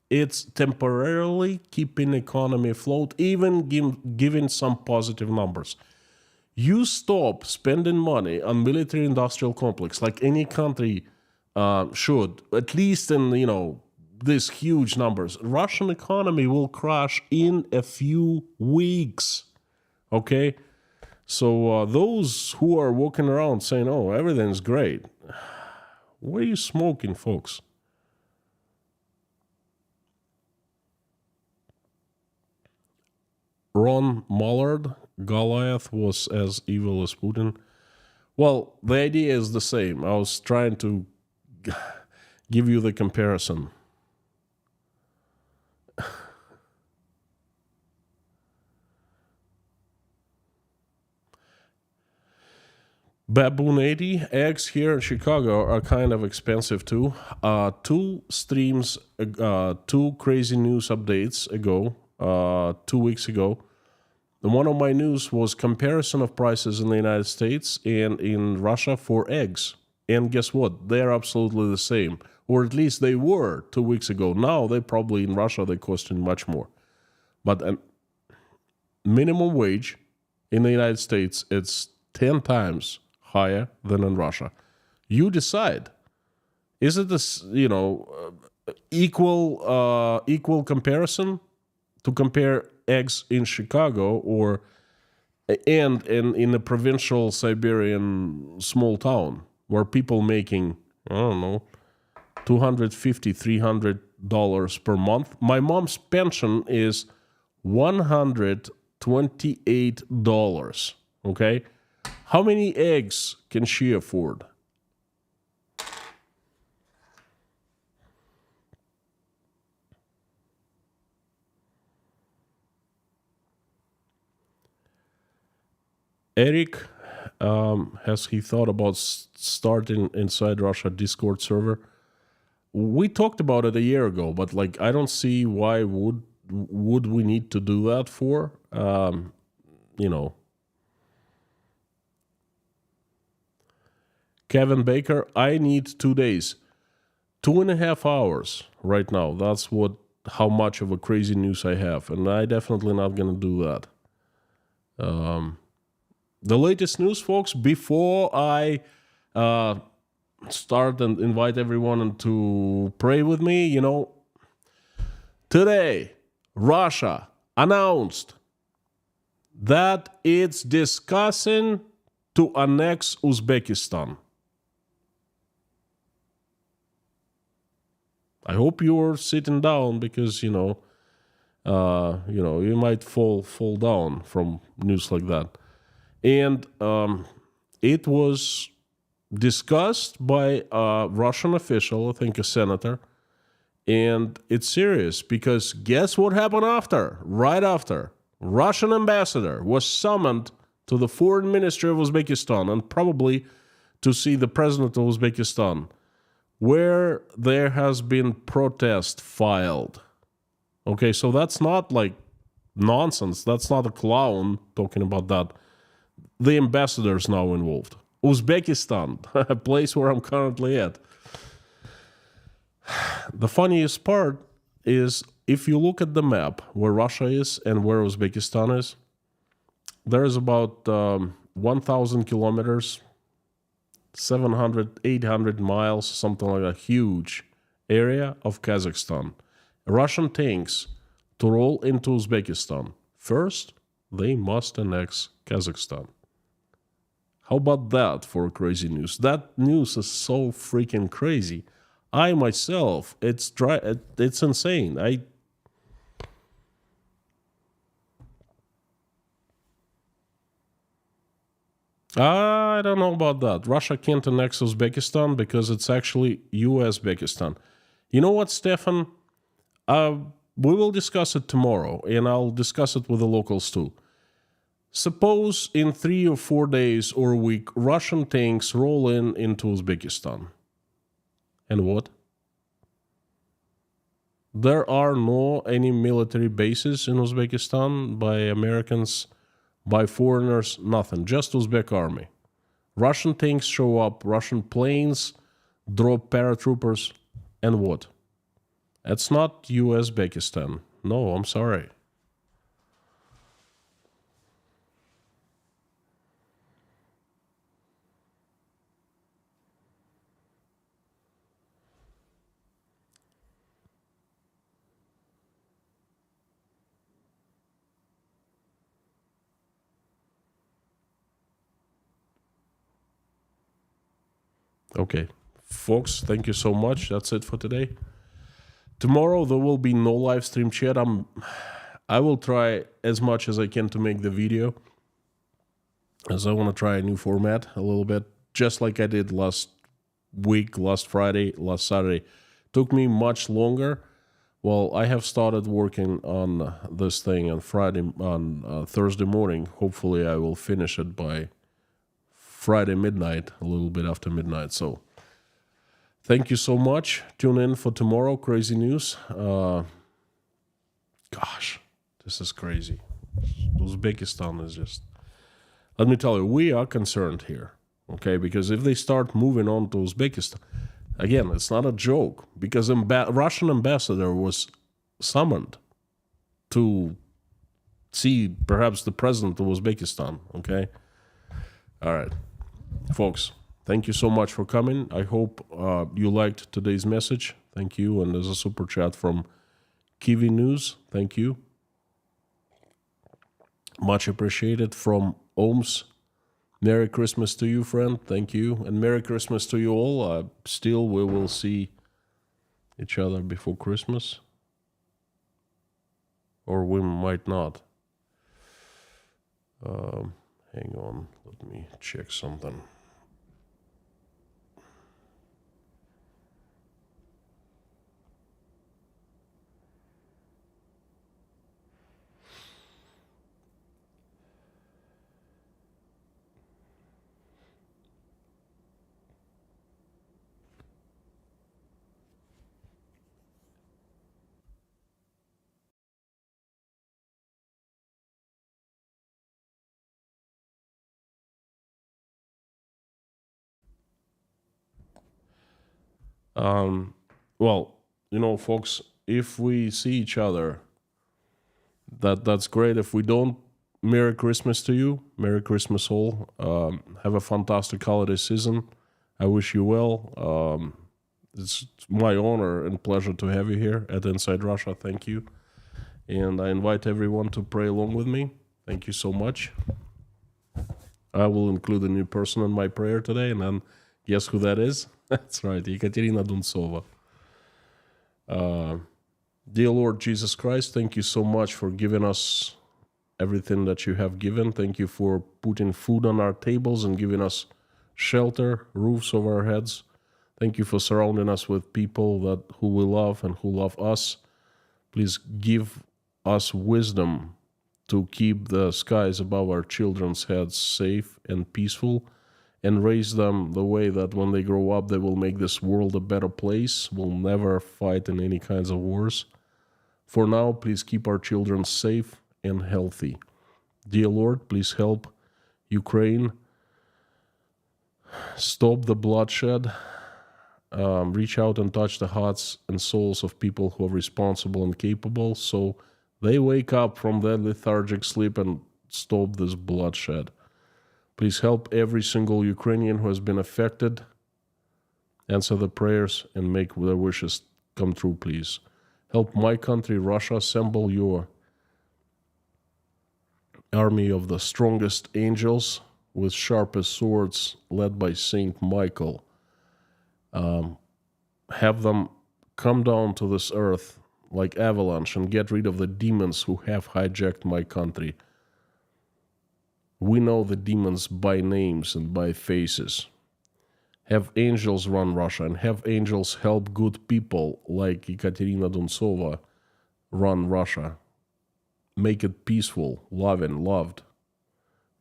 It's temporarily keeping the economy afloat, even giving some positive numbers. You stop spending money on military-industrial complex like any country should, at least in, you know, these huge numbers. Russian economy will crash in a few weeks. Okay? So those who are walking around saying, oh, everything's great, what are you smoking, folks? Ron Mullard, Goliath was as evil as Putin. Well, the idea is the same. I was trying to give you the comparison. Baboon 80 eggs here in Chicago are kind of expensive too. Two streams, two crazy news updates ago, 2 weeks ago. And one of my news was comparison of prices in the United States and in Russia for eggs. And guess what? They're absolutely the same. Or at least they were 2 weeks ago. Now they probably in Russia they're costing much more. But minimum wage in the United States, it's 10 times higher than in Russia. You decide. Is it this, equal comparison to compare eggs in Chicago or and in a provincial Siberian small town where people making, I don't know, $250, $300 per month? My mom's pension is $128. Okay? How many eggs can she afford? Eric, has he thought about starting inside Russia Discord server? We talked about it a year ago, but like I don't see why would we need to do that for. Kevin Baker, I need 2 days. 2.5 hours right now. That's what how much of a crazy news I have, and I definitely not gonna do that. The latest news, folks, before I start and invite everyone to pray with me, today Russia announced that it's discussing to annex Uzbekistan. I hope you're sitting down because you might fall down from news like that. And it was discussed by a Russian official, I think a senator, and it's serious because guess what happened after? Right after, Russian ambassador was summoned to the foreign ministry of Uzbekistan and probably to see the president of Uzbekistan, where there has been protest filed. Okay, so that's not like nonsense. That's not a clown talking about that. The ambassador is now involved. Uzbekistan, a place where I'm currently at. The funniest part is if you look at the map where Russia is and where Uzbekistan is, there is about 1,000 kilometers, 700, 800 miles, something like a huge area of Kazakhstan. Russian tanks to roll into Uzbekistan. First, they must annex Kazakhstan. How about that for crazy news? That news is so freaking crazy. I myself, it's insane. I don't know about that. Russia can't annex Uzbekistan because it's actually Uzbekistan. You know what, Stefan? We will discuss it tomorrow, and I'll discuss it with the locals too. Suppose in 3 or 4 days or a week, Russian tanks roll into Uzbekistan. And what? There are no any military bases in Uzbekistan by Americans, by foreigners, nothing. Just Uzbek army. Russian tanks show up, Russian planes drop paratroopers, and what? That's not Uzbekistan. No, I'm sorry. Okay. Folks, thank you so much. That's it for today. Tomorrow there will be no live stream chat. I will try as much as I can to make the video, as I want to try a new format a little bit, just like I did last week, last Friday, last Saturday. Took me much longer. Well, I have started working on this thing on Thursday morning. Hopefully I will finish it by Friday midnight, a little bit after midnight. So thank you so much. Tune in for tomorrow. Crazy news. Gosh, this is crazy. Uzbekistan is just... Let me tell you, we are concerned here, okay? Because if they start moving on to Uzbekistan, again, it's not a joke, because Russian ambassador was summoned to see perhaps the president of Uzbekistan, okay? All right. Folks, thank you so much for coming. I hope you liked today's message. Thank you. And there's a super chat from Kiwi News. Thank you. Much appreciated from Ohms. Merry Christmas to you, friend. Thank you. And Merry Christmas to you all. Still, we will see each other before Christmas. Or we might not. Hang on. Let me check something. Well, folks, if we see each other, that's great. If we don't, Merry Christmas to you. Merry Christmas all. Have a fantastic holiday season. I wish you well. It's my honor and pleasure to have you here at Inside Russia. Thank you. And I invite everyone to pray along with me. Thank you so much. I will include a new person in my prayer today, and then guess who that is? That's right, Ekaterina Duntsova. Dear Lord Jesus Christ, thank you so much for giving us everything that you have given. Thank you for putting food on our tables and giving us shelter, roofs over our heads. Thank you for surrounding us with people who we love and who love us. Please give us wisdom to keep the skies above our children's heads safe and peaceful, and raise them the way that when they grow up, they will make this world a better place, will never fight in any kinds of wars. For now, please keep our children safe and healthy. Dear Lord, please help Ukraine stop the bloodshed, reach out and touch the hearts and souls of people who are responsible and capable, so they wake up from their lethargic sleep and stop this bloodshed. Please help every single Ukrainian who has been affected. Answer the prayers and make their wishes come true, please. Help my country, Russia, assemble your army of the strongest angels with sharpest swords led by Saint Michael. Have them come down to this earth like avalanche and get rid of the demons who have hijacked my country. We know the demons by names and by faces. Have angels run Russia, and have angels help good people like Ekaterina Duntsova run Russia. Make it peaceful, loving, loved,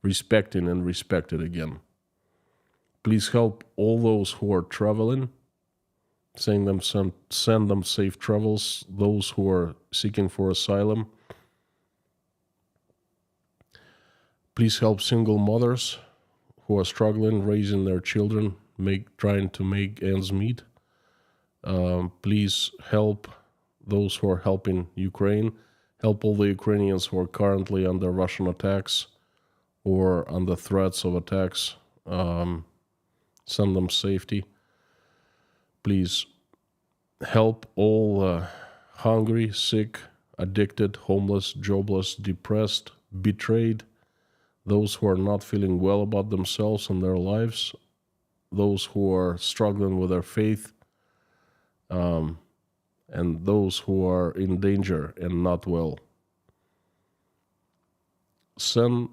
respecting and respected again. Please help all those who are traveling, send them safe travels, those who are seeking for asylum. Please help single mothers who are struggling raising their children, trying to make ends meet. Please help those who are helping Ukraine. Help all the Ukrainians who are currently under Russian attacks or under threats of attacks. Send them safety. Please help all hungry, sick, addicted, homeless, jobless, depressed, betrayed, those who are not feeling well about themselves and their lives, those who are struggling with their faith, and those who are in danger and not well. Send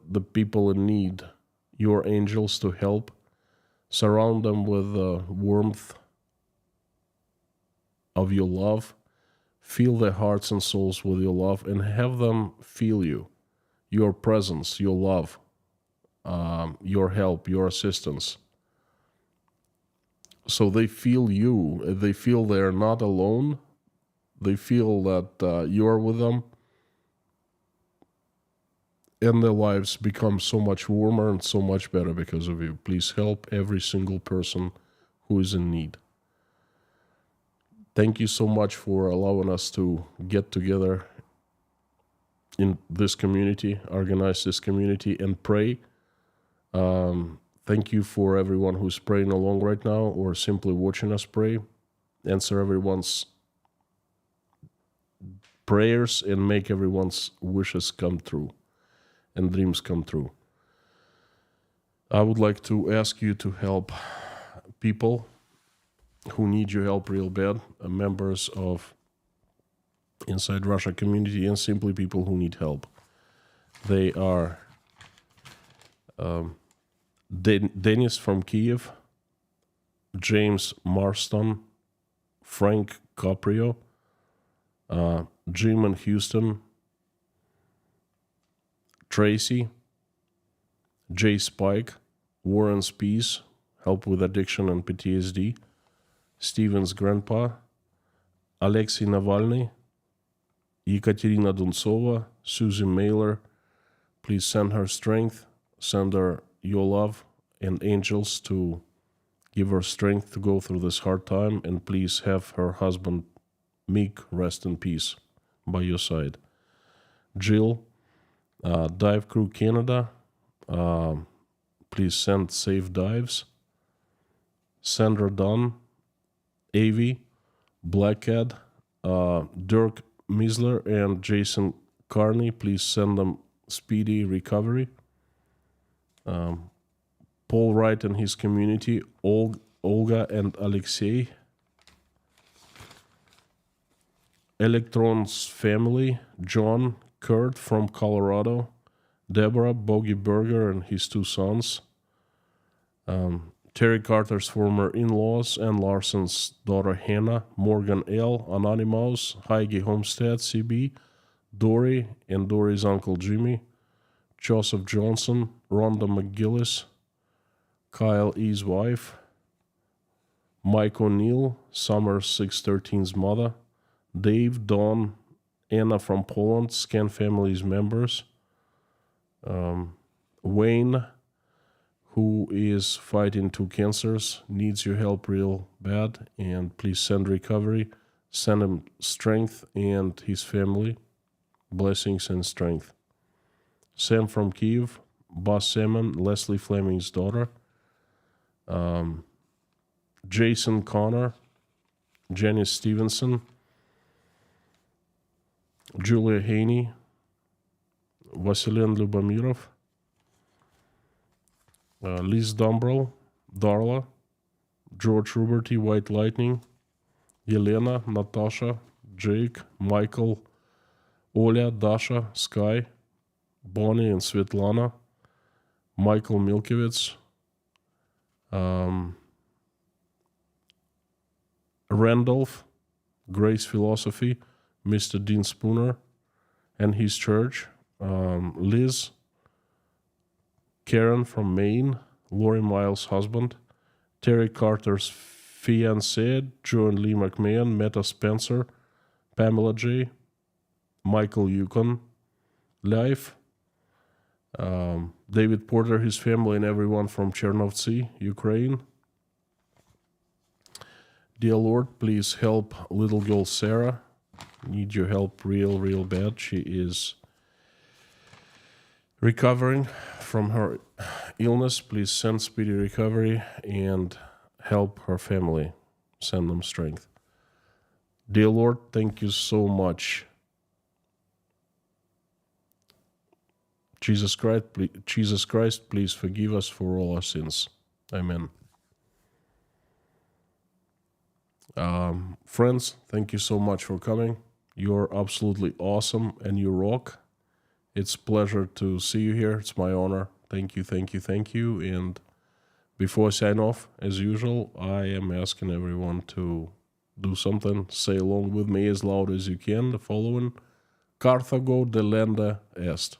the people in need, your angels, to help. Surround them with the warmth of your love. Fill their hearts and souls with your love, and have them feel you, your presence, your love, your help, your assistance. So they feel you, they feel they're not alone, they feel that you're with them, and their lives become so much warmer and so much better because of you. Please help every single person who is in need. Thank you so much for allowing us to get together in this community, organize this community, and pray. Thank you for everyone who's praying along right now or simply watching us pray. Answer everyone's prayers and make everyone's wishes come true and dreams come true. I would like to ask you to help people who need your help real bad, members of Inside Russia community, and simply people who need help. They are Dennis from Kiev, James Marston, Frank Caprio, Jim in Houston, Tracy, Jay Spike, Warren's Peace, help with addiction and PTSD, Steven's grandpa, Alexei Navalny, Ekaterina Duntsova, Susie Mailer. Please send her strength, send her your love and angels to give her strength to go through this hard time, and please have her husband Mick, rest in peace by your side. Jill, Dive Crew Canada, please send safe dives. Sandra Dunn, Avi, Black Cat, Dirk Misler, and Jason Carney, please send them speedy recovery. Paul Wright and his community, Olga and Alexei. Electron's family, John, Kurt from Colorado, Deborah, Bogey Berger and his 2 sons, Terry Carter's former in-laws, Ann Larson's daughter Hannah, Morgan L., Anonymous, Heige Homestead, CB, Dory and Dory's uncle Jimmy, Joseph Johnson, Rhonda McGillis, Kyle E.'s wife, Mike O'Neill, Summer 613's mother, Dave, Dawn, Anna from Poland, Scan family's members, Wayne, who is fighting 2 cancers, needs your help real bad, and please send recovery, send him strength and his family, blessings and strength. Sam from Kiev, Buzz Salmon, Leslie Fleming's daughter, Jason Connor, Janice Stevenson, Julia Haney, Vasilian Lubomirov, Liz Dumbrell, Darla, George Ruberty, White Lightning, Yelena, Natasha, Jake, Michael, Oля, Dasha, Sky, Bonnie and Svetlana, Michael Milkevitz, Randolph, Grace Philosophy, Mr. Dean Spooner and his church, Liz, Karen from Maine, Lori Miles' husband, Terry Carter's fiancée, Joan Lee McMahon, Meta Spencer, Pamela J., Michael Yukon, Life, David Porter, his family, and everyone from Chernovtsi, Ukraine. Dear Lord, please help little girl Sarah. Need your help real bad. She is recovering from her illness. Please send speedy recovery and help her family. Send them strength. Dear Lord, thank you so much. Jesus Christ, please forgive us for all our sins. Amen. Friends, thank you so much for coming. You're absolutely awesome and you rock. It's a pleasure to see you here. It's my honor. Thank you. And before I sign off, as usual, I am asking everyone to do something. Say along with me as loud as you can. The following: Carthago delenda est.